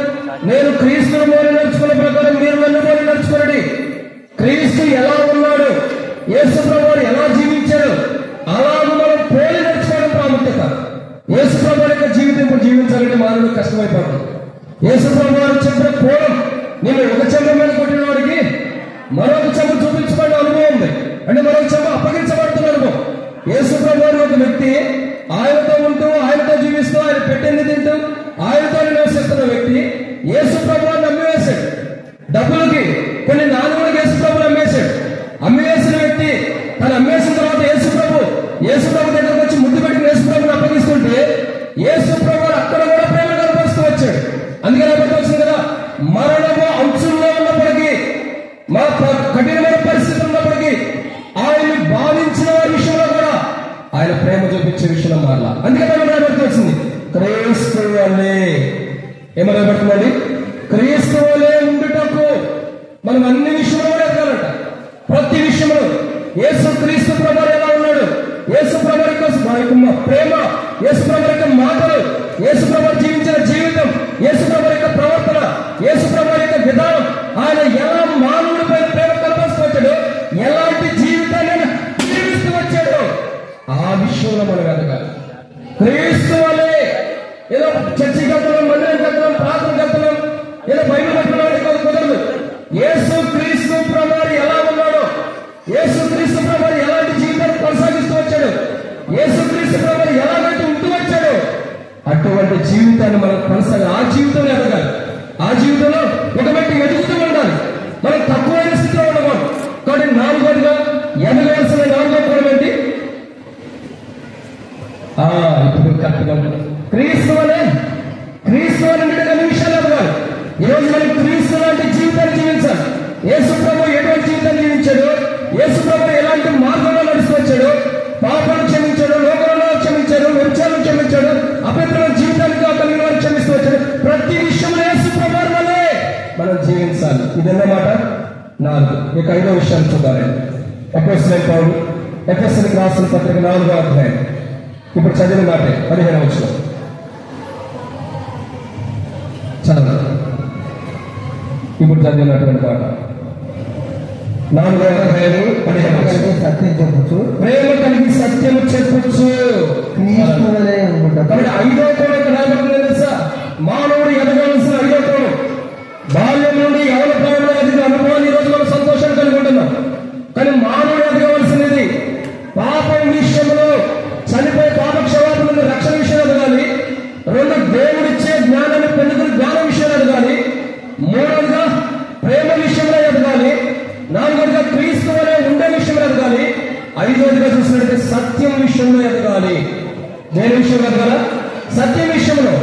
నేను క్రీస్తుని పోలి నడుచుకున్న ప్రకారం మీరు నన్ను పోలి నడుచుకోండి. క్రీస్తు ఎలా ఉన్నాడు, యేసు ప్రభువు ఎలా జీవించాడు, అలాగే మనం పోలి నడుచుకోవడం ప్రాముఖ్యత. యేసు ప్రభువు యొక్క జీవితం ఇప్పుడు జీవించాలంటే మానవుడు కష్టమైపోతుంది. యేసు ప్రభువు చెప్పిన కోణం, నేను ఒక చెంప మీద కొట్టిన వాడికి మరొక చెంప చూపించబడిన అనుభవం ఉంది, అంటే మరొక చెంప అప్పగించబడుతున్న అనుభవం. యేసు ప్రభువు ఒక వ్యక్తి ఆయనతో ఉంటూ, ఆయనతో జీవిస్తూ, ఆయన పెట్టింది తింటూ, ఆయనతో నివసిస్తున్న వ్యక్తి యేసు ప్రభువుని అమ్మివేశాడు. డబ్బులకి కొన్ని నాలుగుడికి యేసు ప్రభువుని అమ్మేశాడు. అమ్మివేసిన వ్యక్తి తను అమ్మేసిన తర్వాత యేసు ప్రభు దగ్గరకు వచ్చి ముద్దు పెట్టి యేసు ప్రభుని అప్పగిస్తుంటే యేసు ప్రభు అక్కడ కూడా ప్రేమ కనపరుస్తూ వచ్చాడు. అందుకే రేపటి వచ్చింది కదా, మరణము అంచుల్లో ఉన్నప్పటికీ, మా కఠినమైన పరిస్థితులు ఉన్నప్పటికీ ఆయన్ని భావించిన వారి విషయంలో కూడా ఆయన ప్రేమ చూపించే విషయంలో మారలా. అందుకే మనం రేపటి వచ్చింది క్రీస్తు వలె. ఏమని రేపడుతుందండి? క్రీస్తు వలె ఉండుటకు మనం అన్ని విషయంలో కూడా ఎదగాలంట. ప్రతి విషయంలో యేసు క్రీస్తు ప్రభువు ఎలా ఉన్నాడు, యేసు ప్రభువు యొక్క ప్రేమ, యేసు ప్రభువు యొక్క మాటలు, యేసు ప్రభువు జీవించిన జీవితం, యేసు ప్రభువు యొక్క ప్రవర్తన, యేసు ప్రభువు యొక్క విధానం, ఆయన ఎలా మానవుడి పైన ప్రేమ కనపరుస్తూ వచ్చాడు, ఎలాంటి జీవితాన్ని జీవిస్తూ వచ్చాడు, ఆ విషయంలో మనం ఎదగాలి. క్రీస్తు వలె ఏదో చర్చికి వెళ్తున్నాం, మందిరానికి వెళ్తున్నాం, ప్రార్థనకి వెళ్తున్నాం, ఏదో బైబిల్ పట్టుకోవడానికి కుదరదు. యేసు క్రీస్తు ప్రభువు ఎలా ఉన్నాడో, యేసు క్రీస్తు ప్రభువు ఎలాంటి జీవితాన్ని కొనసాగిస్తూ వచ్చాడు, యేసు క్రీస్తు ప్రభువు ఎలాగైతే ఉంటూ వచ్చాడు, అటువంటి జీవితాన్ని మనం కొనసాగాలి. ఆ జీవితంలో ఎదగాలి. ఆ జీవితంలో ఒక వ్యక్తి ఎదుగుతూ ఉండాలి. మనం తక్కువైన స్థితిలో ఉండకూడదు. కాబట్టి నాలుగోదిగా ఎదగవలసిన నాలుగో కోణం ఏంటి? ఇప్పుడు కరెక్ట్గా క్రీస్తు అనే అన్ని విషయాలు ఎదగాలి. ఈరోజు మనం క్రీస్తు లాంటి జీవితాన్ని జీవించాలి. యేసు ప్రభు ఎటువంటి జీవితాన్ని జీవించాడు, యేసు ప్రభు ఎలాంటి మార్గంలో నడుస్తూ వచ్చాడు, పాపాలను క్షమించాడు, లోకంలో క్షమించాడు, వ్యభిచారం క్షమించాడు, అపవిత్రమైన జీవితానికి కలిగిన వారు క్షమిస్తూ వచ్చాడు. ప్రతి విషయంలో యేసు ప్రభు వల్లే మనం జీవించాలి. ఇదన్నమాట 4. ఇక 5వ విషయాన్ని చూడాలి. అపోస్తలుడైన పౌలు ఎఫెసీయులకు రాసిన పత్రిక 4వ అధ్యాయం. ఇప్పుడు చదివిన మాటే 15వ వచనం చదవండి. ఇప్పుడు చదివినటువంటి మాట 4వ అధ్యాయం 15వ వచనం. సత్యం చెప్పచ్చు, ప్రేమ కలిగి సత్యము చెప్పచ్చు. కాబట్టి 5వ కోణం ఇక్కడ రాబడుతుంది తెలుసా? మానవుడు ఎదగవలసిన 5వ కోణం బాల్యం నుండి యవన ప్రాయంలో ఎదిగిన అనుభవాన్ని ఈరోజు మనం సంతోషాన్ని కలిగి ఉంటున్నాం. కానీ మానవుడు ఎదగవలసినది పాపం విషయంలో, చనిపోయే పాప క్షమాపణ నుండి రక్షణ విషయంలో ఎదగాలి. 2 దేవుడిచ్చే జ్ఞానాన్ని పొందుకుని జ్ఞానం విషయంలో ఎదగాలి. 3వదిగా ప్రేమ విషయంలో ఎదగాలి. 4వదిగా క్రీస్తు వలె ఉండే విషయంలో ఎదగాలి. 5వదిగా చూసినట్లయితే సత్యం విషయంలో ఎదగాలి. దేని విషయంలో ఎదగాల? సత్యం విషయంలో.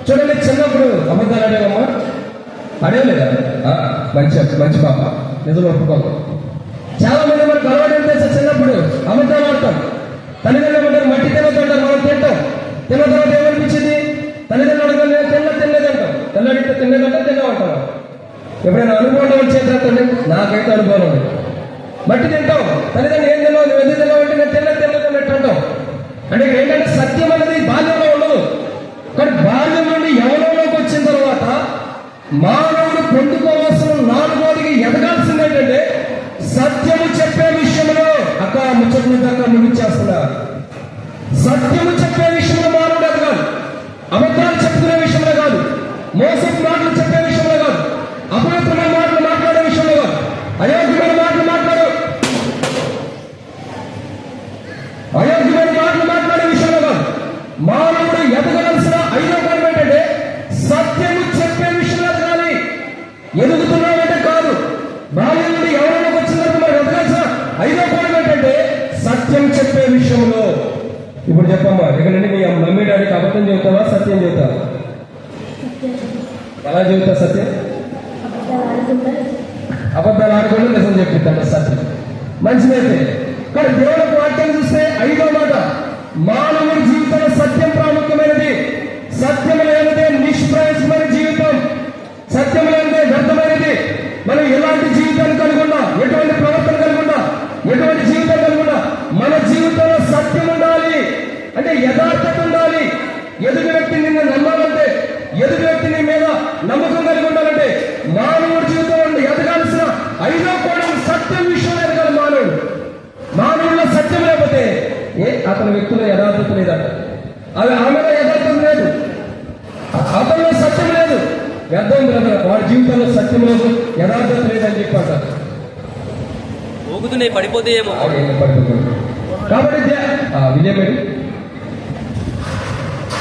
చూడండి, చిన్నప్పుడు అబద్ధాలు అడేవమ్మా? అడేలేదా? మంచి పాప, నిజం ఒప్పుకోము. చాలా మంది మనకు అలవాటు తెలుసా? చిన్నప్పుడు అబద్ధాలు ఆడతాం. తల్లిదండ్రులు ఏమంటారు? మట్టి తినొద్దంటారు. మనం తింటాం. తిన్న తర్వాత ఏమనిపించింది? తల్లిదండ్రులు అడగలేదు, తినలేదంటాం. తెల్లడితే తినలేదంటే తిన్నామంటాం. ఎప్పుడైనా అనుభవం చేద్దాం? నాకైతే అనుభవం ఉంది. మట్టి తింటాం. తల్లిదండ్రులు ఏం తిన్నావు, నువ్వు ఎందుకు తిన్నావు అంటే నేను తినలేదన్నట్టు అంటాం. అంటే ఏంటంటే సత్యం అనేది బాల్యంలో ఉండదు. కానీ బాల్యం నుండి యవ్వనంలోకి వచ్చిన తర్వాత మానవుడు పొందుకోవాల్సిన 4వదిగా ఎదగాల్సింది ఏంటంటే సత్యము చెప్పే విషయంలో. ముచ్చట్ల ముగించేస్తున్నా. సత్యము చెప్పే విషయంలో మానవుడు ఎదగాలి. అబద్ధాలు చెప్పుకునే విషయంలో కాదు, మోసపు మాటలు చెప్పే విషయంలో కాదు, అపవిత్రమైన మాటలు మాట్లాడే విషయంలో కాదు, అయోగ్యమైన మాటలు మాట్లాడే విషయంలో కాదు. మానవుడు ఎదగవలసిన 5వ కోణం ఏంటంటే సత్యము చెప్పే విషయంలో ఎదగాలి. ఎదుగుతున్నామంటే కాదు, బాల్యం నుండి ఎవరైనా వచ్చిన తర్వాత మనం ఎదగాల్సిన 5వ కోణం ఏంటంటే సత్యం చెప్పే విషయంలో. ఇప్పుడు చెప్పమ్మా, ఇక్కడ నుండి మీ మమ్మీ డాడీకి అబద్ధం చెబుతావా, సత్యం చెబుతావా? ఎలా చెబుతా సత్యం? అబద్ధాలు ఆడకుండా నిజం చెప్తాను సత్యం. మంచిదైతే. కానీ దేవుడికి వాక్యం చూస్తే 5వ మాట, మానవుడి జీవితంలో సత్యం ప్రాముఖ్యమైనది. సత్యం లేనిదే నిష్ప్రయోజనమైన జీవితం, సత్యం లేనిదే వ్యర్థమైనది. మనం ఎలాంటి జీవితాన్ని కలిగి ఉన్నా, ఎటువంటి ప్రవర్తన కలిగి ఉన్నా, ఎటువంటి జీవితం కలిగి ఉన్నా, మన జీవితంలో సత్యం ఉండాలి. అంటే యథార్థత ఉండాలి. ఎదుటి వ్యక్తి నిన్ను నమ్మాలంటే, ఎదుటి వ్యక్తి నీ మీద నమ్మకం కలిగి ఉండాలంటే మానవుడి జీవితంలో ఎదగాల్సిన 5వ కోణం సత్యం విషయంలో ఎదగాలి. మానవుల్లో సత్యం లేకపోతే అతని వ్యక్తిలో యథార్థత లేదట. ఆమెలో యథార్థత లేదు, అతనిలో సత్యం లేదు. వ్యర్థం బ్రదర్, వాడి జీవితంలో సత్యం లేదు, యథార్థత లేదని చెప్పాట. పడిపోతే ఏమో కాబట్టి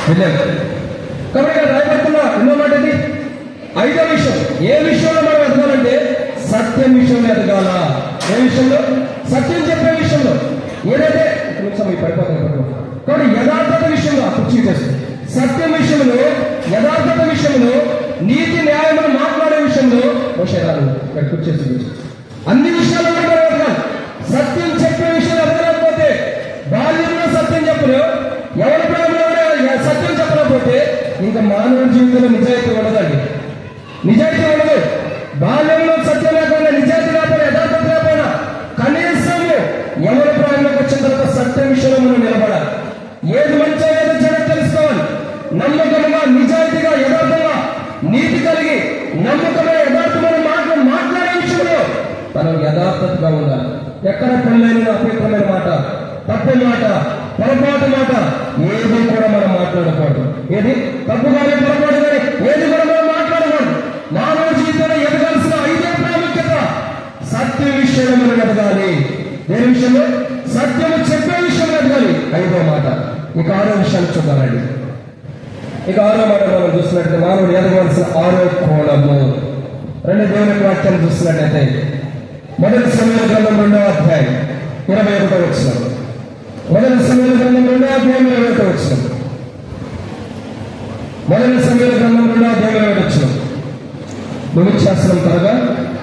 విజయం కాబట్టి రాయబడుతున్నా ఎన్నో మాట ఇది 5వ విషయం. ఏ విషయంలో మనం ఎదగాలంటే సత్యం విషయంలో ఎదగాల. ఏ విషయంలో? సత్యం చెప్పే విషయంలో. ఏదైతే పడిపోతాం కాబట్టి యథార్థత విషయంలో కుర్చీ చేస్తుంది. సత్యం విషయంలో, యథార్థత విషయంలో, నీతి న్యాయమును మాట్లాడే విషయంలో కుర్చేస్తుంది. అన్ని విషయాల్లో మనం ఎదగాలి. సత్యం చెప్పే విషయంలో ఎదగలేకపోతే, బాల్యంలో సత్యం చెప్పలేవు, ఎవరి ప్రేమలో సత్యం చెప్పలేకపోతే ఇంకా మానవుడి జీవితంలో నిజాయితీ ఉండదండి. నిజాయితీ ఉండదు. బాల్యంలో సత్యం లేకపోయినా, నిజాయితీ లేకపోయినా, యథార్థత లేకపోయినా కనీసం ఎవరి ప్రాయంలోకి వచ్చిన తర్వాత సత్యం విషయంలో మనం నిలబడాలి. ఏది మంచో ఏదో చెడో తెలుసుకోవాలి. నమ్మకంగా, నిజాయితీగా, యథార్థంగా, నీతి కలిగి, నమ్మకమైన యథార్థమైన మాటలు మాట్లాడే విషయంలో మనం యథార్థతగా ఉండాలి. ఎక్కడ పెళ్ళైన అపవిత్రమైన మాట, తప్పు మాట, పొరపాటు మాట ఏది కూడా మనం మాట్లాడకూడదు. ఏది తప్పు కానీ, పొరపాటు కానీ ఏది కూడా మనం మాట్లాడకూడదు. మానవ జీవితంలో ఎదగాల్సిన 5వ ప్రాముఖ్యత సత్య విషయంలో మనం ఎదగాలి. దేని విషయంలో? సత్యము చెప్పే విషయంలో ఎదగాలి. 5వ మాట. ఇక 6వ విషయాన్ని చూద్దామండి. ఇక 6వ మాట మనం చూస్తున్నట్టు మానవుడు ఎదగవలసిన 6వ కోణము. 2 దేవుని వాక్యాన్ని చూస్తున్నట్టయితే మొదటి సమూయేలు గ్రంథం 2వ అధ్యాయం 21వ వచనం. మొదటి సమూయేలు గ్రంథం 2వ అధ్యాయం 21వ వచనం. మొదటి సమూయేలు గ్రంథం 2వ అధ్యాయం 21వ వచనం. ముగిచ్చేస్తున్నాం త్వరగా.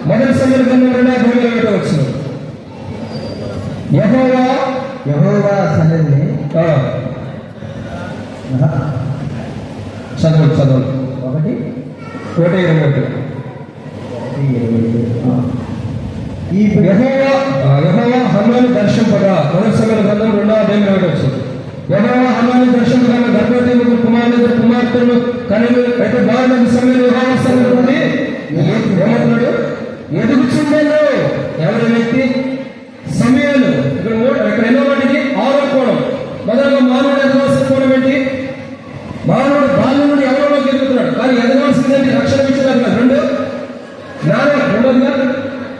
మొదటి సమూయేలు గ్రంథం 2వ అధ్యాయం 21వ వచనం. యెహోవా సన్నిధిని చదవండి. 1:21. ఈ యెహోవా హన్నోను దర్శింపగా. మొదటి సమూయేలు గ్రంథం 2వ అధ్యాయం 21వ వచనం. యెహోవా హన్నోను దర్శింపగా గర్భవతి కుమారుడు కనులు అయితే బాగుంది. సమయంలో యెహోవా సన్నిధిలో నుండి ఏమంటున్నాడు? ఎదుగుచుండెను. ఎవరి వ్యక్తి? సమూయేలు. ఇక్కడ ఎన్నో వాటికి 6వ కోణం. మొదలుగా మానవుడు ఎదగవలసిన కోణం ఏంటి? మానవుడు బాల్యం నుండి ఎవరిలోకి ఎదుగుతున్నాడు, కానీ ఎదగవలసింది రక్షణ విషయం కాదు. 2 రెండోదిగా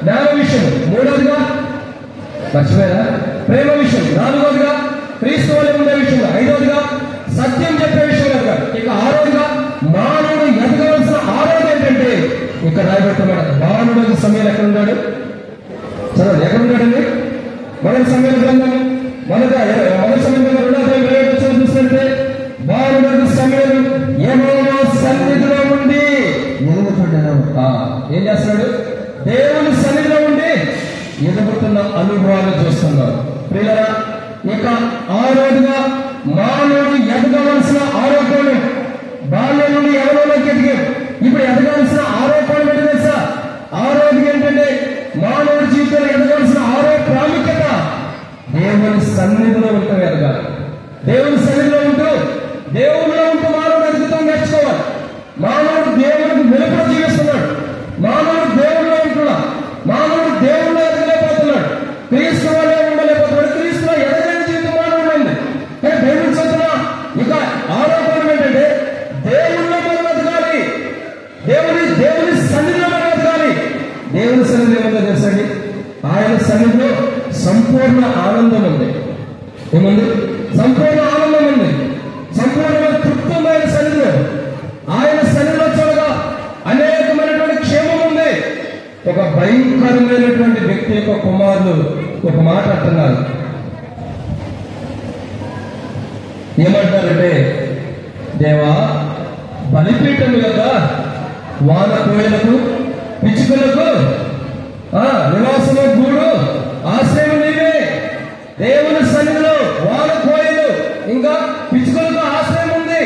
జ్ఞాన విషయం, 3వదిగా మర్చిపోయారా ప్రేమ విషయం, 4వదిగా క్రీస్తు వలె ఉండే విషయం, 5వదిగా సత్యం చెప్పే విషయం కనుక. ఇక 6వదిగా మానవుడు ఎదగవలసిన 6వది ఏంటంటే ఇక్కడ రాయబెట్టున్నాడు. మానవుడు సమయంలో ఎక్కడ ఉన్నాడు? చదవండి, ఎక్కడ ఉన్నాడండి? మొదటి సమయంలో గ్రంథం మొదటి సమయంలో 2వ అధ్యాయం 21వ వచనం చూస్తుంటే మానవుడు సమయంలో యెహోవా సన్నిధిలో ఉండి ఎదుగుచుండెను. ఏం చేస్తున్నాడు? దేవుని సన్నిధిలో ఉండి ఎదుగుతున్న అనుభవాలు చూస్తున్నాడు. ప్రియులారా, ఇక 6వదిగా మానవుడు ఎదగవలసిన 6వ కోణం. బాల్యం నుండి ఎవరిలోకి ఎదిగాడు. ఇప్పుడు ఎదగవలసిన 6వ కోణం ఏంటి తెలుసా? 6వది ఏంటంటే మానవుడి జీవితంలో ఎదగవలసిన 6వ ప్రాముఖ్యత దేవుని సన్నిధిలో ఉంటూ ఎదగాలి. దేవుని సన్నిధిలో ఉంటూ దేవునిలో ఉంటూ మానవుడు ఎదుగుతూ నేర్చుకోవాలి. మానవుడు దేవుడికి వెలుపల జీవిస్తున్నాడు. మానవుడు దేవుడిలో ఉంటున్నాడు. మానవుడు దేవుడిలో ఎదగలేకపోతున్నాడు. క్రీస్తు వలె ఉండలేకపోతున్నాడు. క్రీస్తులో ఎదగని జీవితం మానవుడు ఉంది. కానీ బైబిల్ చదువుతున్నా ఇక 6వ కోణం ఏంటంటే దేవుడిలో మనం ఎదగాలి. దేవుని సన్నిధిలో మనం ఎదగాలి. దేవుని సన్నిధి ఏముందో తెలుసండి? ఆయన సన్నిధిలో సంపూర్ణ ఆనందం ఉంది. ఏముంది? సంపూర్ణ ఆనందం ఉంది. సంపూర్ణమైన తృప్తమైన సన్నిధిలో, ఆయన సన్నిధిలో చూడగా అనేకమైనటువంటి క్షేమం ఉంది. ఒక భయంకరమైనటువంటి వ్యక్తి యొక్క కుమారులు ఒక మాట అంటున్నారు. ఏమంటారంటే, దేవా, బలిపీఠం కదా వాన కోయలకు పిచ్చుకలకు నివాసము గూడు ఆశ్రయం నీవే. దేవుని సన్నిధిలో వాన కోయలు ఇంకా పిచ్చుకలకు ఆశ్రయం ఉంది.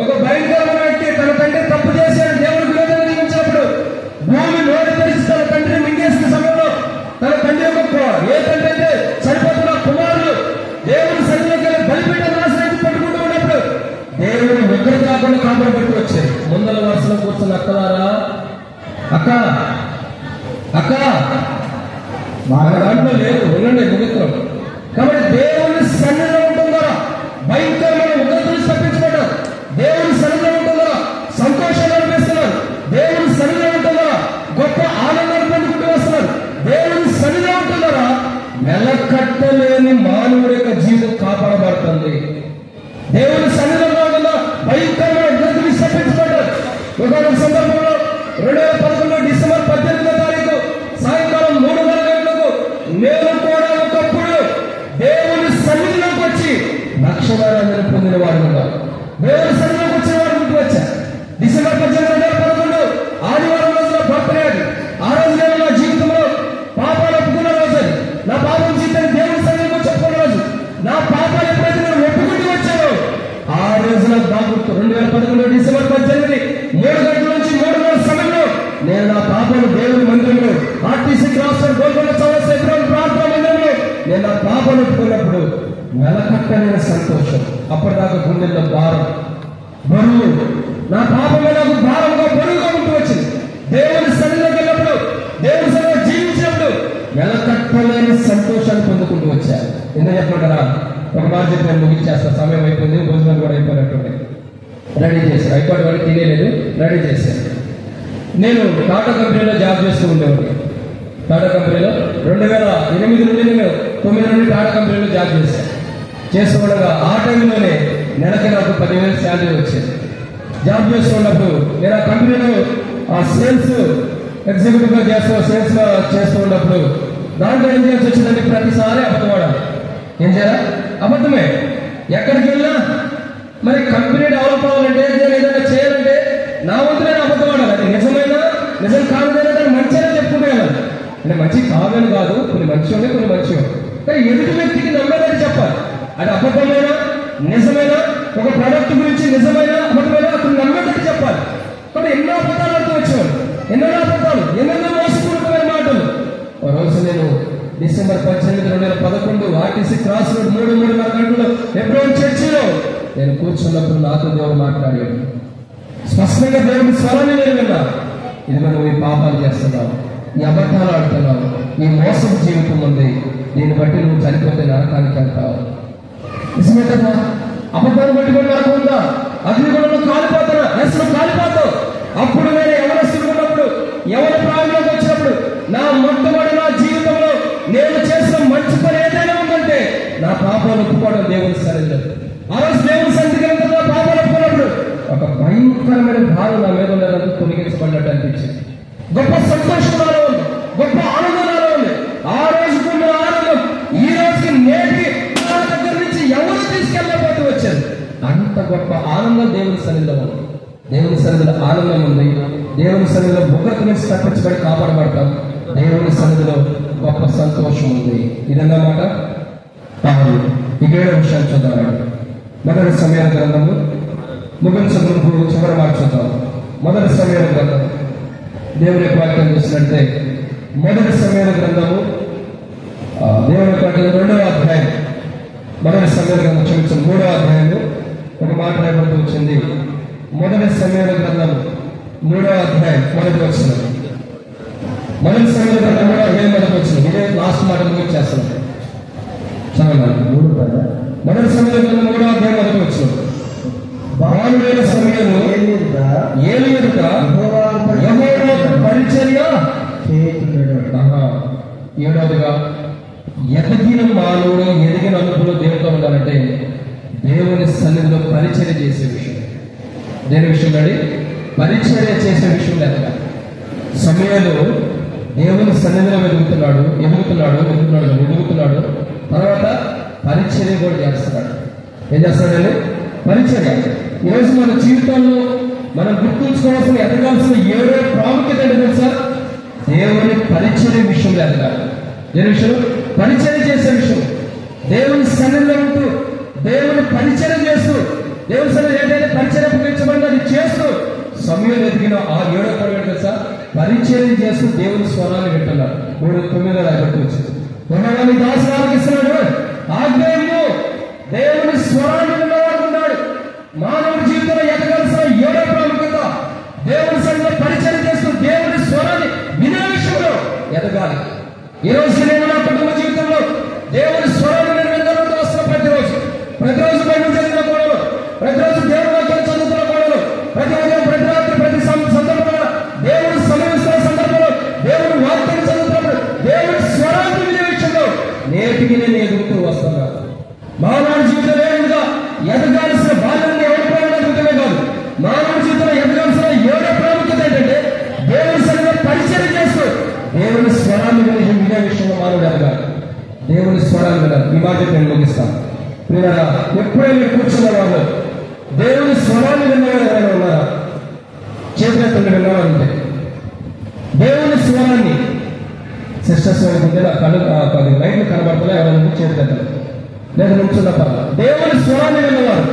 ఒక భయంకరమైన వ్యక్తి తన తండ్రి తప్పు చేశాడు. దేవుడికి విరోధంగా జీవించినప్పుడు భూమి నోరు తెరిచి తన తండ్రిని మింగేసిన సమయంలో తన తండ్రి యొక్క ఏ తండ్రి అయితే చనిపోతున్న కుమారులు దేవుని సన్నిధిలోకి బలిపీఠం ఆశ్రయించి పట్టుకుంటూ ఉన్నప్పుడు దేవుని ముగ్గురు కాకుండా కాపాడు పెట్టి వచ్చాయి. ముందల వరుసలో కూర్చున్న అక్కలారా, అక్క మన దాంట్లో లేదు, ఉండండి ముగ్గురు. కాబట్టి దేవుని సన్నిధిలో ఉంటుందా భయంకరమైన ఉగ్రతలు తప్పించుకుంటారు. దేవుని సన్నిధిలో ఉంటుందా సంతోషాలు అనిపిస్తున్నారు. దేవుని సన్నిధిలో ఉంటుందా గొప్ప ఆనందాన్ని పొందుకుంటూ వస్తున్నారు. దేవుని సన్నిధిలో ఉంటుందా వెలకట్టలేని మానవుడి యొక్క జీవితం కాపాడబడుతుంది. దేవుని సన్నిధిలో ఉంటుందా భయంకరమైన ఉగ్రతలు తప్పించుకుంటారు. ఒక సందర్భంలో 2011 డిసెంబర్ 18వ తారీఖు సాయంకాలం 3 గంటలకు నేను కూడా ఒకప్పుడు దేవుని సన్నిధిలోకి వచ్చి లక్షణాలను పొందిన వాడు ఉన్నారు. దేవుని సన్నిధిలోకి వచ్చిన వాడు ముందుకు వచ్చా. డిసెంబర్ 18, 2011 ఆదివారం రోజున బర్త్డే. ఆ రోజు నేను నా జీవితంలో పాపాలు ఒప్పుకున్న రోజు. నా పాపం జీవితాన్ని దేవుని సన్నిధిలో చెప్పుకున్న రోజు. నా పాపాలు ఎప్పుడైతే నేను ఒప్పుకుంటూ వచ్చానో ఆ రోజు నాకు బాగుంటు 2011 డిసెంబర్ 18 3 గంటల నుంచి 3:30 సమయంలో నేను నా పాపను దేవుని మందిరంలో ఆర్టీసీ క్రాస్ గోల్కొండ చౌరస్తా ప్రార్థన మందిరంలో నేను నా పాపను ఒప్పుకున్నప్పుడు వెలకట్టలేని సంతోషం. అప్పటిదాకా గుండెల్లో భారం, బరువు, నా పాపమే నాకు భారంగా బరువుగా ఉంటూ వచ్చింది. దేవుని సన్నిధిలోకి వెళ్ళినప్పుడు, దేవుని సన్నిధిలో జీవించినప్పుడు వెలకట్టలేని సంతోషాన్ని పొందుకుంటూ వచ్చాను. ఎందుకు చెప్పమంటారా? ఒక మాట చెప్పి నేను ముగించేస్తా, సమయం అయిపోయింది, భోజనం కూడా అయిపోయినట్టుండే. రెడీ చేశాను, అయిపోయి వాడికి తినేలేదు, రెడీ చేశాను. నేను టాటా కంపెనీలో జాబ్ చేస్తూ ఉండేవాడిని. టాటా కంపెనీలో 2008 నుండి నేను 9 నుండి టాటా కంపెనీలో జాబ్ చేశాను. చేస్తుండగా ఆ టైంలోనే నెలకి నాకు 10,000 శాలరీ వచ్చేది. జాబ్ చేస్తూ ఉన్నప్పుడు నేను ఆ కంపెనీలో సేల్స్ ఎగ్జిక్యూటివ్ గా సేల్స్ లో చేస్తూ ఉన్నప్పుడు దాంట్లో ఏం చేయాల్సి వచ్చిందంటే ప్రతిసారి అబద్ధం ఆడాలి. ఏం చేయాలి? అబద్ధమే. ఎక్కడికి వెళ్ళినా మరి కంపెనీ డెవలప్ అవ్వాలంటే ఏదైనా చేయాలంటే నా వంతు నేను అబద్ధం ఆడాలి. అది నిజమైనా నిజం కాదుదైనా దాన్ని మంచిగా చెప్పుకుంటే వెళ్ళాలి. అంటే మంచి కాదని కాదు, కొన్ని మంచి ఉన్నాయి, కొన్ని మంచి ఉన్నాయి. కానీ ఎదుటి వ్యక్తికి నమ్మేదని చెప్పాలి. అది అబద్ధమైనా నిజమైనా, ఒక ప్రోడక్ట్ గురించి నిజమైన అబద్ధమైనా అతను నమ్మేదని చెప్పాలి. కాబట్టి ఎన్నో అబద్ధాలు అంటూ వచ్చేవాడు, ఎన్నో అబద్ధాలు, ఎన్నెన్నో మోసపూరితమైన మాటలు. ఒక రోజు నేను డిసెంబర్ 18, 2011 ఆర్టీసీ క్రాస్ రోడ్ 3:30 గంటలు ఎబ్రోన్ చర్చిలో నేను కూర్చున్నప్పుడు నాతో దేవుడు మాట్లాడాడు. స్పష్టంగా దేవుడి స్వరాన్ని నేను విన్నా. ఇదిగో నువ్వు ఈ పాపాలు చేస్తున్నావు, ఈ అబద్ధాలు ఆడుతున్నావు, ఈ మోసపు జీవితం ఉంది, దీన్ని బట్టి నువ్వు చనిపోతే నరకానికి వెళ్తావు. నిజమే కదా? అబద్ధాన్ని బట్టి కూడా నరకం ఉందా? అగ్నిగుణంలో కాలిపోతున్నా, అసలు కాలిపోతావు. అప్పుడు నేను ఎవరస్తున్నప్పుడు, ఎవరి ప్రాణంలోకి వచ్చినప్పుడు నా మొట్టమొదటి నా జీవితంలో నేను చేసిన మంచి పని ఏదైనా ఉందంటే నా పాపాలు ఒప్పుకోవడం దేవుని సన్నిధిలో. ఆ రోజు దేవుని సన్నిధికి నా పాపాలు ఒప్పుకున్నప్పుడు ఒక భయంకరమైన భారం నా మీద ఉన్నదంతా తొలగించబడినట్టు అనిపించింది. గొప్ప సంతోషం నాలో ఉంది, గొప్ప ఆనందం నాలో ఉంది. ఆ రోజుకున్న ఆనందం ఈ రోజుకి నేటికి నా దగ్గర నుంచి ఎవరు తీసుకెళ్ళకపోతే వచ్చారు. అంత గొప్ప ఆనందం దేవుని సన్నిధిలో ఉంది. దేవుని సన్నిధిలో ఆనందం ఉంది. దేవుని సన్నిధిలో ఉగ్రత నుంచి తప్పించబడి కాపాడబడతాం. దేవుని సన్నిధిలో గొప్ప సంతోషం ఉంది. ఇదన్నమాట. ఈ 7వ విషయాన్ని చూద్దాం. మొదటి సమయాల గ్రంథము ముగించకు చివరి మాట చూద్దాం. మొదటి సమయాల గ్రంథం దేవుని యొక్క వాక్యం చూసినట్టే మొదటి సమయాల గ్రంథము దేవుని యొక్క 2వ అధ్యాయం, మొదటి సమయాల గ్రంథం క్షమించిన 3వ అధ్యాయంలో ఒక మాట రాయబడుతూ వచ్చింది. మొదటి సమయాల గ్రంథం 3వ అధ్యాయం మొదటి వచనం. మొదటి సమయాల గ్రంథం 3వ అధ్యాయం మొదటి వచనం. ఇదే లాస్ట్ మాట ముగించేస్తున్నాం. మొదటి సమయాల గ్రంథం 3వ అధ్యాయం మొదటి వచనం. బాలుడైన సమయంలో ఏలి ఎదుట యెహోవా పరిచర్య చేయుచున్నాడు. 7వదిగా ఎదిగిన మానవుడు ఎదిగిన అనుభవంలో దేవుడితో ఉండాలంటే దేవుని సన్నిధిలో పరిచర్య చేసే విషయం. దేని విషయం అండి? పరిచర్య చేసే విషయం లేదా? సమయంలో దేవుని సన్నిధిలో ఎదుగుతున్నాడు. తర్వాత పరిచర్య కూడా చేస్తున్నాడు. ఏం చేస్తాడండి? పరిచర్య. ఈరోజు మన జీవితంలో మనం గుర్తుంచుకోవాల్సిన, ఎదగాల్సిన 7వ ప్రాముఖ్యత ఏంటి తెలుసా? దేవుని పరిచర్య విషయంలో ఎదగాలి. దేని విషయం? పరిచర్య చేసే విషయం. దేవుని సన్నిధిలో ఉంటూ దేవుని పరిచర్య చేస్తూ, దేవుని సన్నిధి ఏదైతే పరిచర్య ఉపయోగించబడింది అది చేస్తూ సమయం ఎదిగిన ఆ 7వ పర్వం తెలుసా? పరిచర్య చేస్తూ దేవుని స్వరాన్ని వింటున్నారు. 3:9 రాయబట్టి వచ్చింది. యెహోవా దాసులకు ఇస్తున్నాడు ఆజ్ఞను. దేవుని స్వరాన్ని విన్నవాడు ఉన్నాడు. మానవుడి జీవితంలో ఎదగాల్సిన 7వ ప్రాముఖ్యత దేవుని సన్నిధిలో పరిచర్య చేస్తూ దేవుని స్వరాన్ని వినే విషయంలో ఎదగాలి. ఈ రోజు నేను నా కుటుంబ జీవితంలో దేవుని స్వరాన్ని నేను వినడానికి వస్తున్న ప్రతిరోజు బైబిల్ చదివిన కోడలు, ప్రతిరోజు దేవుని వాక్యం చదువుతున్న కోడలు, ప్రతి ఉదయం, ప్రతి రాత్రి, ప్రతి సందర్భంలో దేవుని సమయిస్తున్న సందర్భంలో దేవుని వాక్యం చదువుతున్నప్పుడు దేవుని స్వరాన్ని వినే విషయంలో నేటికి నేను ఎదుగుతూ వస్తున్నాను. మానవ జీవితంలో ఏమిగా ఎదగాల్సిన బాధ్యతను ఎవరిపోయినా అద్భుతమే కాదు. మానవ జీవితంలో ఎదగాల్సిన 7వ ప్రాముఖ్యత ఏంటంటే దేవుని సన్నిధిలో పరిచర్య చేస్తూ దేవుని స్వరాన్ని వినే విషయంలో మానవుడు ఎదగాలి. దేవుని స్వరాన్ని వినాలి. ఈ మాట నేను ముగిస్తాను. ఎప్పుడైనా కూర్చున్న వాళ్ళు దేవుని స్వరాన్ని విన్నవారు ఎవరైనా ఉన్నారా? చేతులెత్తండి విన్నవారు ఉంటే. దేవుని స్వరాన్ని సిస్టర్స్ ఉంటే లైట్లు కనబడుతున్నా ఎవరైనా చేతులెత్తాలి, లేదా నుంచున్న పర్ల. దేవుని స్వరాన్ని విన్నవారు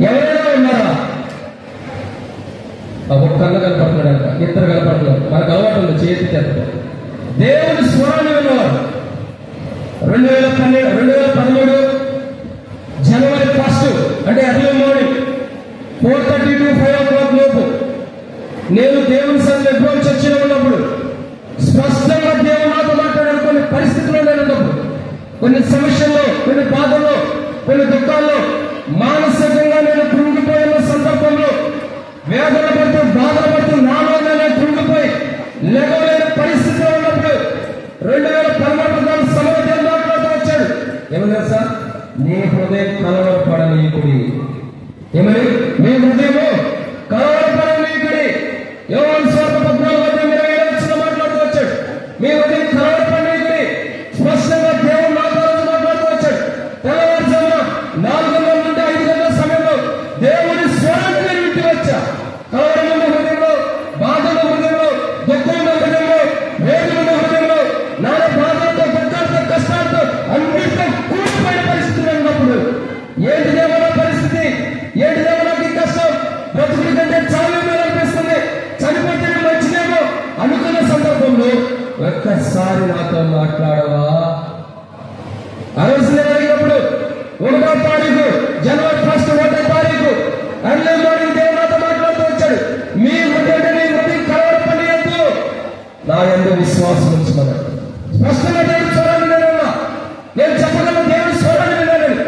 ఎవరైనా ఉన్నారా? ఒక కళ్ళు కనపడుతున్నాడు, ఇద్దరు కనపడుతున్నారు. మనకు అలవాటు ఉంది చేతి చేత. దేవుని స్వరాన్ని విన్నవారు 2013 జనవరి 1 అంటే ఎర్లీ మార్నింగ్ 4:30 to 5 o'clock లోపు నేను దేవుని సన్నిధిలో చర్చిలో ఉన్నప్పుడు స్పష్టంగా దేవుడు నాతో మాట్లాడారు. కొన్ని పరిస్థితుల్లో నేను ఉన్నప్పుడు, కొన్ని సమస్యల్లో, కొన్ని బాధల్లో, కొన్ని దుఃఖాల్లో, మానసికంగా నేను కృంగిపోయిన సందర్భంలో, వేదన పడుతూ, బాధలు పడుతూ, నాలో నేను కృంగిపోయి లేవలేని పరిస్థితిలో ఉన్నప్పుడు 2013 సమయం మాట్లాడుతూ వచ్చాడు. ఏమన్నా సార్? నీ హృదయం కలవరపడనీయకుడి. ఏమని? మీ హృదయము ఒక్కసారి నాతో మాట్లాడవా? ఆ రోజు నేను అడిగినప్పుడు 1వ తారీఖు జనవరి 1 1వ తారీఖు అర్లీ మార్నింగ్ దేవుడు నాతో మాట్లాడుతూ వచ్చాడు. మీ హృదయం కలవరపడేయద్దు, నా యందు విశ్వాసం ఉంచమన్నాడు. స్పష్టంగా దేవుడి స్వరాన్ని వినన్నా, నేను చెప్పగలను దేవుడి స్వరాన్ని వినాలని.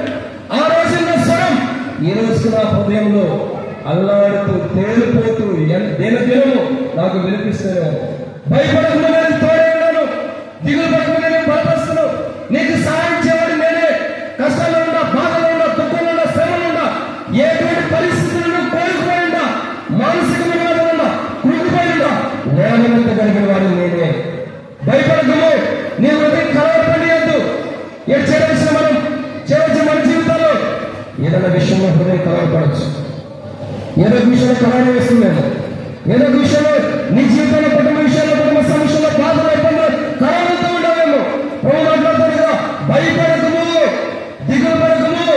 ఆ రోజు నా స్వరం ఈ రోజు నా హృదయంలో అల్లాడుతూ తేలిపోతూ దినము నాకు వినిపిస్తాను. భయపడకుండా నేను తోడే ఉన్నాను, దిగులు పడకుండా నేను బలపరుస్తున్నాను. నీకు సహాయం చేయమని నేనే కష్టాలు ఉన్నా, బాధలు ఉన్నా, దుఃఖంలో ఉన్నా, శ్రమలు ఉన్నా, ఎటువంటి పరిస్థితులను కోల్పోయిందా, మానసికమైన ఉన్నా, కృంగిపోయిందా, లేవనెత్తగలిగిన వాడు నేనే. భయపడకము, నీ హృదయం కలవరపడేయద్దు. చేయవలసిన మనం చేయవలసిన మన జీవితంలో ఏదైనా విషయంలో హృదయం కలవరపడచ్చు, ఏదో విషయంలో కలవరం వేస్తున్నాము, ఏదో విషయంలో నీ జీవితంలో కుటుంబ విషయంలో కుటుంబ సమస్యల్లో బాధలు ఇబ్బందులు కలవరంతో ఉండవేమో. ప్రభు మాట్లాడతాడు కదా, భయపడకము, దిగులు పడకము,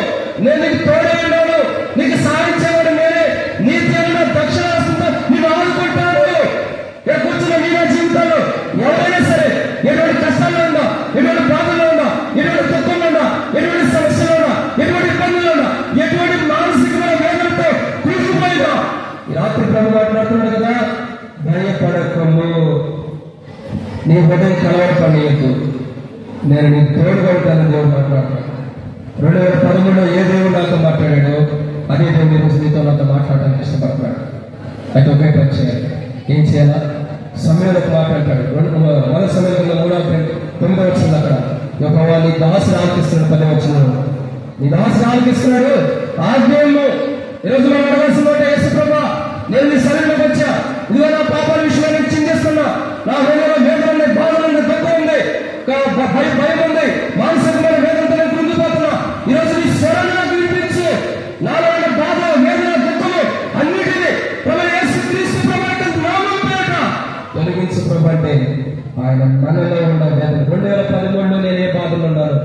నేను నీకు తోడే ఉన్నాను, నీకు సాయం చేయడం నేనే, నీ దేవుడు దక్షిణ హస్తంతో నేను ఆదుకుంటాను. ఇక్కడ కూర్చున్న నీ నా జీవితాల్లో ఎవరైనా సరే ఎటువంటి కష్టాల్లో ఉన్నా, ఎటువంటి బాధల్లో ఉన్నా, ఎటువంటి దుఃఖంలో ఉన్నా, ఎటువంటి సమస్యలు ఉన్నా, ఎటువంటి ఇబ్బందులు ఉన్నా, ఎటువంటి మానసికమైన వేదనతో కూలిపోయినా ఈ రాత్రి ప్రభు మాట్లాడుతున్నాడు కదా, భయపడకము, నీ హృదయం కలవరపడేయద్దు, నేను నీకు తోడుగా ఉంటానని దేవుడు మాట్లాడుతున్నాడు. 2013లో ఏ దేవుడు నాతో మాట్లాడాడో అదే దేవుడు ఈరోజు నీతో నాతో మాట్లాడడానికి ఇష్టపడుతున్నాడు. అయితే ఒకే పని చేయాలి. ఏం చేయాలా? సమయంలోకి మాట్లాడతాడు. 1 సమయంలో 3:9 వచ్చింది. అక్కడ యెహోవా నీ దాసుని ఆలకిస్తున్నాడు. 10 వచ్చినాడు, నీ దాసుని ఆలకిస్తున్నాడు. ఆజ్ఞలు ఈరోజు మనం అడగాల్సిన యేసు ప్రభువా, నేను నీ శరీరంలోకి వచ్చా, ఇదిగో నా పాపాల విషయాన్ని చింతిస్తున్నా, నా హృదయంలో వేదన ఉంది, బాధలు ఉంది, దుఃఖం ఉంది, భయం ఉంది, మానసికమైన వేదనతో నేను కృంగిపోతున్నా. ఈరోజు నీ స్వరాన్ని నాకు వినిపించు. నాలో ఉన్న బాధ, వేదన, దుఃఖము అన్నిటినీ ప్రభువైన యేసుక్రీస్తు ప్రభువు నామం పేరిట తొలగించు ప్రభు అంటే ఆయన మనలో ఉన్న వేదన. 2013లో నేను ఏ బాధలు ఉన్నాను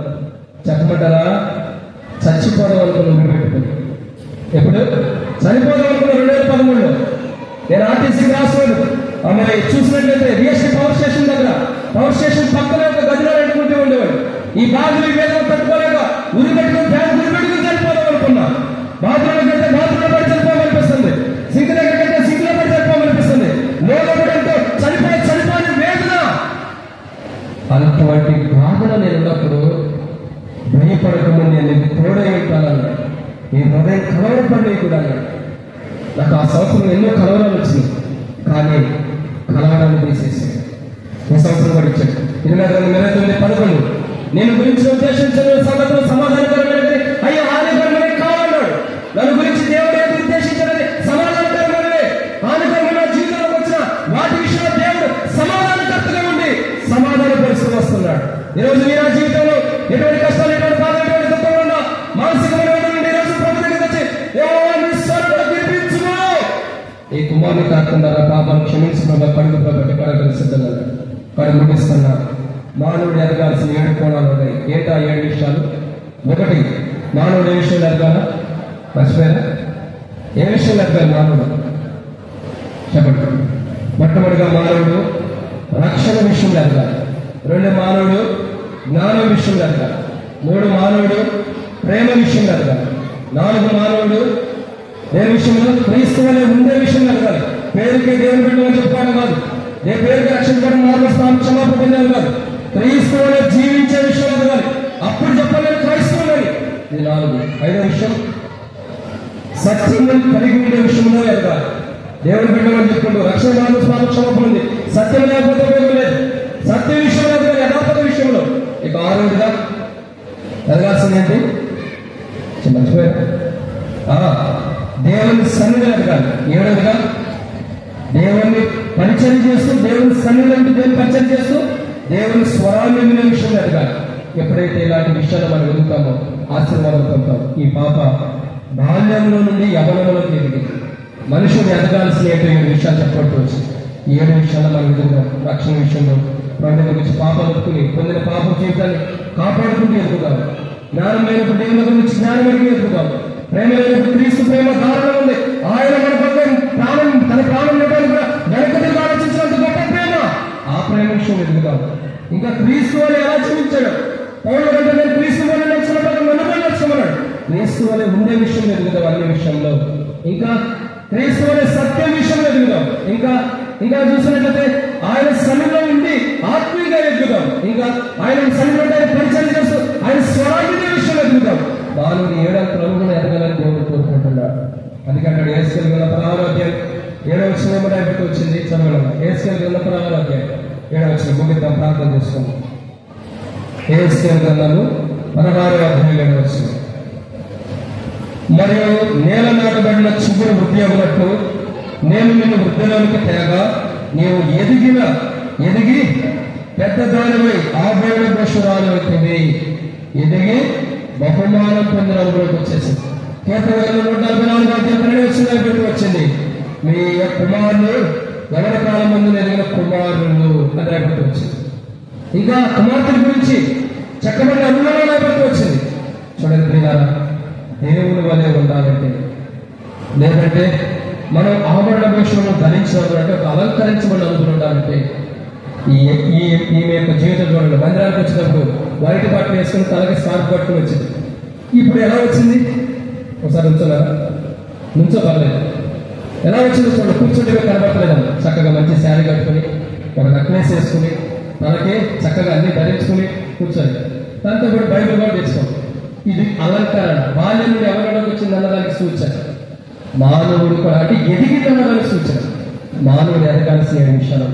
చెప్పమంటారా? చచ్చిపోవడం వరకు నువ్వు పెట్టుకుని, ఎప్పుడు చనిపోవడం వరకు 2013లో నేను ఆర్టీసీకి రాసుకోడు. మరి చూసినట్లయితే రిఎస్టీ పవర్ స్టేషన్ దగ్గర, పవర్ స్టేషన్ పక్కన ఒక గదిలో పెట్టుకుంటూ ఉండేవాడు. ఈ బాధలు ఈ వేదన తట్టుకోలేక ఉరి పెట్టుకుని బ్యాంక్ ఉరి పెట్టుకుని చనిపోదాం అనుకున్నా. బాత్రూంలో కంటే బాత్రూంలో పడి చనిపోవాలనిపిస్తుంది, సింక్ దగ్గర కంటే సింక్ లో పడి చనిపోవాలనిపిస్తుంది, లోపడంతో చనిపోయిన వేదన. అటువంటి బాధలో నేను ఉన్నప్పుడు భయపడకము, నేను నీకు తోడై ఉంటానన్నాడు. ఈ హృదయం కలవరపడి కూడా అన్నాడు. నాకు ఆ సంవత్సరం ఎన్నో కలవరాలు వచ్చినాయి, కానీ కలవరాన్ని తీసేసాడు. ఈ సంవత్సరం కూడా ఇచ్చాడు. 29:11 నేను గురించి ఉద్దేశించిన సంగతులు సమాధానకరమైనది, అయ్యో హానికరమైనవి కావన్నాడు. నన్ను గురించి దేవుడు ఏది ఉద్దేశించినది సమాధానకరమైనవి. హానికరమైన జీవితంలోకి వచ్చిన వాటి విషయంలో దేవుడు సమాధానకర్తగా ఉండి సమాధానపరుస్తూ వస్తున్నాడు. ఈరోజు మీ నా జీవితంలో ఎటువంటి కష్టాలు, ఎటువంటి బాధ, ఎటువంటి దుఃఖం ఉన్నా, మానసికమైన ఈరోజు ప్రభు దగ్గరికి వచ్చి వినిపించును. ఈ కుమారుని కాకుండా పాపాన్ని క్షమించిన కడుగు ప్రభు కడగలు సిద్ధంగా కడుగు ముగిస్తున్నా. మానవుడు ఎదగాల్సిన 7 కోణాలు ఉన్నాయి. ఏటా 7 విషయాలు. 1, మానవుడు ఏ విషయాలు ఎదగాలా? మర్చిపోయారా? ఏ విషయాలు ఎదగాలి మానవుడు చెప్పండి. మొట్టమొదటిగా మానవుడు రక్షణ విషయంలో ఎదగాలి. 2, మానవుడు జ్ఞానం విషయంలో ఎదగాలి. 3, మానవుడు ప్రేమ విషయంలో ఎదగాలి. 4, మానవుడు ఏ విషయంలో? క్రీస్తు వలె ఉండే విషయంలో ఎదగాలి. పేరుకి దేవుని బిడ్డలు చెప్పుకోవడం కాదు, ఏ పేరుకి రక్షించడం, మార్గ స్థానం, క్షమాపణ పొందేది కాదు, క్రీస్తు వలె జీవించే విషయంలో ఎదగాలి. అప్పుడు చెప్పలేదు క్రైస్తవులని. ఇది 4. 5వ విషయం సత్యం కలిగి ఉండే విషయంలో ఎదగాలి. దేవుని బిడ్డలు చెప్పుకుంటూ రక్షణ, మార్గ స్థానం, క్షమాపణ ఉంది. సత్యం లేకపోతే ఉపయోగం లేదు. సత్య విషయంలో ఎదగాలి, యథార్థ విషయంలో. ఇక 6వదిగా ఎదగాల్సింది ఏంటి? మర్చిపోయారు. దేవుని సన్నిధిలో ఎదగాలి. 7వదిగా దేవుని పరిచయం చేస్తూ, దేవుని సన్నిధిలో దేవుని పరిచయం చేస్తూ దేవుని స్వరాన్ని వినే విషయంలో ఎదగాలి. ఎప్పుడైతే ఇలాంటి విషయాలు మనం ఎదుగుతామో ఆశీర్వాదం పొందుతాం. ఈ పాప బాల్యంలో నుండి యవ్వనంలోకి ఎదిగింది. మనుషులు ఎదగాల్సిన 7 విషయాలు చెప్పవచ్చు. ఈ 7 విషయాలు మనం ఎదుగుతాం. రక్షణ విషయంలో రెండు గురించి పాపం ఒప్పుకుని పొందిన పాప జీవితాన్ని కాపాడుకుంటూ ఎదుగుతాం. జ్ఞానమైనప్పుడు దేవుని గురించి జ్ఞానం ఎదిగి ఎదుగుతాం. ప్రేమైనప్పుడు క్రీస్తు ప్రేమ దారుణం ఉంది. ఆయన మన పట్ల తన ప్రాణం ఇవ్వడానికి కూడా వెనకటిగా ఆలోచించినంత గొప్ప ప్రేమ. ఆ ప్రేమ విషయం ఎదుగుతాం. క్రీస్తు వలె ఎలా జీవించాడు? పౌలు అంటే నేను క్రీస్తు వలె నడుచుకున్నప్పుడు నన్ను కూడా నడుచుకున్నాడు. క్రీస్తు వలె ఉండే విషయం ఎదుగుదాం, అన్ని విషయంలో. ఇంకా క్రీస్తు వలె సత్య విషయంలో ఎదుగుదాం. ఇంకా చూసినట్లయితే ఆయన సన్నిధిలో ఉండి ఆత్మీయంగా ఎదుగుదాం. ఇంకా ఆయన సన్నిధిలో పరిచయం చేస్తూ ఆయన స్వరాజ్య విషయంలో ఎదుగుదాం. మానవుడు 7వ ప్రభువును ఎదగాలని దేవుడు కోరుకుంటున్నాడు. అందుకంటే ఏస్కేల్ గ్రంథం 16వ అధ్యాయం 7వ వచనం బట్టి వచ్చింది. చదవడం ఏస్కేల్ గ్రంథం 16వ అధ్యాయం 7వ వచనం ముగిద్దాం, ప్రార్థన చేసుకుందాం. ఏస్కేల్ గ్రంథము 16వ అధ్యాయం 7వ వచనం. మరియు నేల నాటబడిన చిగురు వృద్ధి అవ్వనట్టు నేను నిన్ను వృద్ధిలోనికి తేగా నీవు ఎదిగి పెద్దదానివై ఆభరణ దోషురాలు అవుతుంది. ఎదిగి బహుమానం పొందిన అనుభవం వచ్చేసింది. కేవలం 144 అధ్యాయం వచ్చింది. మీ కుమారులు ఎవరి కాలం ముందు ఎదిగిన కుమారులు అని రాబట్టి వచ్చింది. ఇంకా కుమార్తెల గురించి చక్కబడిన అనుభవం రాబట్టి వచ్చింది. చూడండి ప్రియారా, దేవుని వలె ఉండాలంటే, లేదంటే మనం ఆభరణ భూషణను ధరించాలంటే, ఒక అలంకరించబడిన అనుభవం ఉండాలంటే ఈమె యొక్క జీవితం చూడండి. మందిరానికి వచ్చినప్పుడు వైట్ బట్టలు వేసుకుని తలకి స్కార్ఫ్ పట్టుకుని వచ్చింది. ఇప్పుడు ఎలా వచ్చింది? ఒకసారి నుంచో పర్లేదు. ఎలా వచ్చింది చూడండి. కూర్చుంటే కనబడలేదన్న చక్కగా మంచి శారీ కట్టుకుని ఒక నెక్లెస్ వేసుకుని తనకి చక్కగా అన్ని ధరించుకుని కూర్చొని దాంతో కూడా బైబిల్ కూడా తెచ్చుకోండి. ఇది అలంకరణ. బాల్యం నుండి ఎవరిలోకి వచ్చింది అన్నదానికి సూచన. మానవుడు కూడా అంటే ఎదిగింది అన్నదానికి సూచన. మానవుడు ఎదగాల్సిన విషయాలు,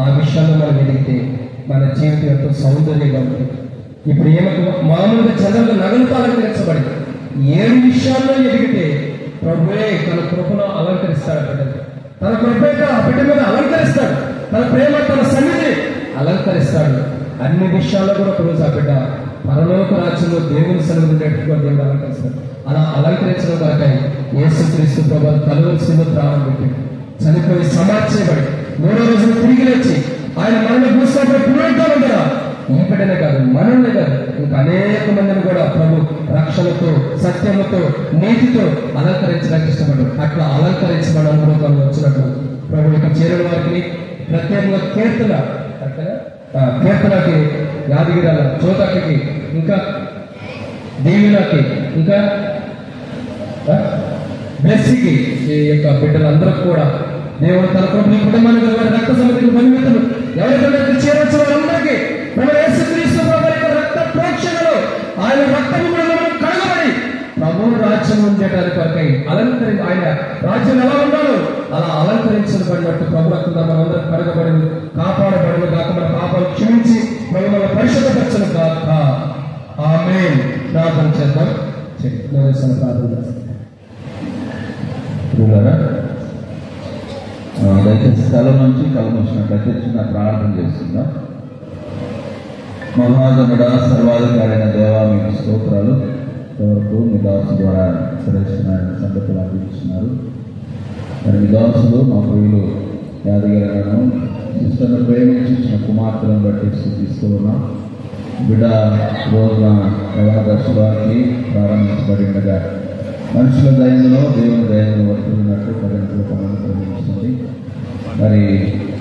ఆ విషయాల్లో మనం ఎదిగితే మన జీవితం ఎంతో సౌందర్యంగా ఉంటుంది. ఇప్పుడు ఏమంటే మామూలుగా జనరల్గా నగలతో అలంకరించబడింది. 7 విషయాల్లో ఎదిగితే ప్రభువే తన కృపను అలంకరిస్తాడు. తన కృప ఆ బిడ్డ మీద అలంకరిస్తాడు. తన ప్రేమ, తన సన్నిధి అలంకరిస్తాడు. అన్ని విషయాల్లో కూడా రోజు ఆ బిడ్డ పరలోక రాజ్యంలో దేవుని సన్నిధి ఉండేట్టుగా దేవుడు అలంకరిస్తాడు. అలా అలంకరించడం కొరకై యేసుక్రీస్తు ప్రభువు కలువరిశిలో ప్రారంభించి చనిపోయి సమార్చేయబడి 3వ రోజున తిరిగి లేచి ఆయన మరణ భూస్థాపన పునరుద్ధానం కదా ఈ బిడ్డనే కాదు, మనల్ని కాదు, ఇంకా అనేక మందిని కూడా ప్రభు రక్షణతో, సత్యముతో, నీతితో అలంకరించడానికి ఇష్టపడ్డాడు. అట్లా అలంకరించబడి అనుభవం వచ్చినట్టు ప్రభు ఇక్కడ చేరిన వారికి ప్రత్యేకంగా కీర్తనకి, యాదగిరాల చోతకి, ఇంకా దీవెనకి, ఇంకా బ్లెస్సింగ్కి, ఈ యొక్క బిడ్డలందరూ కూడా దేవుడు తన కృపని కుటుంబానికి వారి రక్త సమితికి పరిమితులు ఎవరికైనా చేరవచ్చు వారందరికీ మన యేసుక్రీస్తు ప్రభువు యొక్క రక్త ప్రోక్షణలో ఆయన రక్తము కూడా మనం కడగబడి ప్రభువు రాజ్యం ఉండేటానికి కొరకై ఆయన రాజ్యం ఎలా ఉండాలో అలా అలంకరించబడినట్టు ప్రభు రక్తంలో మనందరం కడగబడింది, కాపాడబడిన కాక మన పాపాలు క్షమించి మిమ్మల్ని పరిశుద్ధపరచను కాక. ఆమేన్. ప్రార్థన చేద్దాం. ప్రార్థన చేస్తాం. దయచేసి స్థలం నుంచి కలమొచ్చినట్లయితే చిన్న ప్రార్థన చేస్తున్నాం. మహాగణుడ, సర్వాధికారైన దేవా, మీకు స్తోత్రాలు. ఇంతవరకు మీ దాసు ద్వారా శ్రేష్టమైన సంగతులు అందించున్నారు. మరి మీ దాసులు మా ప్రియులు యాదగిరిలను ఇష్టను ప్రేమించిన కుమార్తెలను బట్టి స్థుతిస్తూ ఉన్నాం. బిడ్డ రోజున యవనదర్శులకి ప్రారంభించబడి ఉండగా మనుషుల దయలో దేవుని దయను వర్తిల్లినట్టు పరిణామాలను ప్రేమించింది. మరి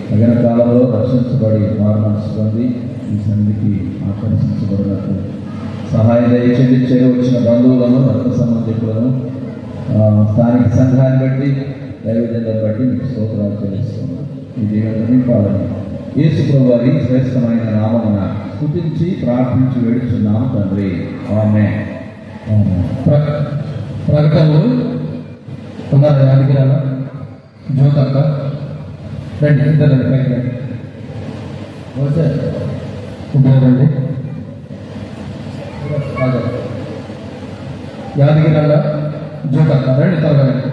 తగిన కాలంలో రక్షించబడి మారుమనసు పొంది ఈ సన్నిధికి ఆకర్షించబడినట్టు సహాయం దయచేసి చేరవచ్చిన బంధువులను, రక్త సంబంధికులను, స్థానిక సంఘాన్ని బట్టి, దైవజనులను బట్టి మీకు స్తోత్రాలు చెల్లిస్తున్నాం. ఈ దీవెనని పాలన యేసు ప్రభువు వారి శ్రేష్టమైన నామమున స్తుతించి ప్రార్థించి వేడుచున్నాము తండ్రి. ఆమేన్. ప్రకటనలు ఉన్నారు. యాదగిరాల జ్యోతక్క రండి, ఇద్దరండి పైకి రండి. ఇద్దరండి. యాదగిరాల జ్యోతక్క రండి, త్వరగా రండి.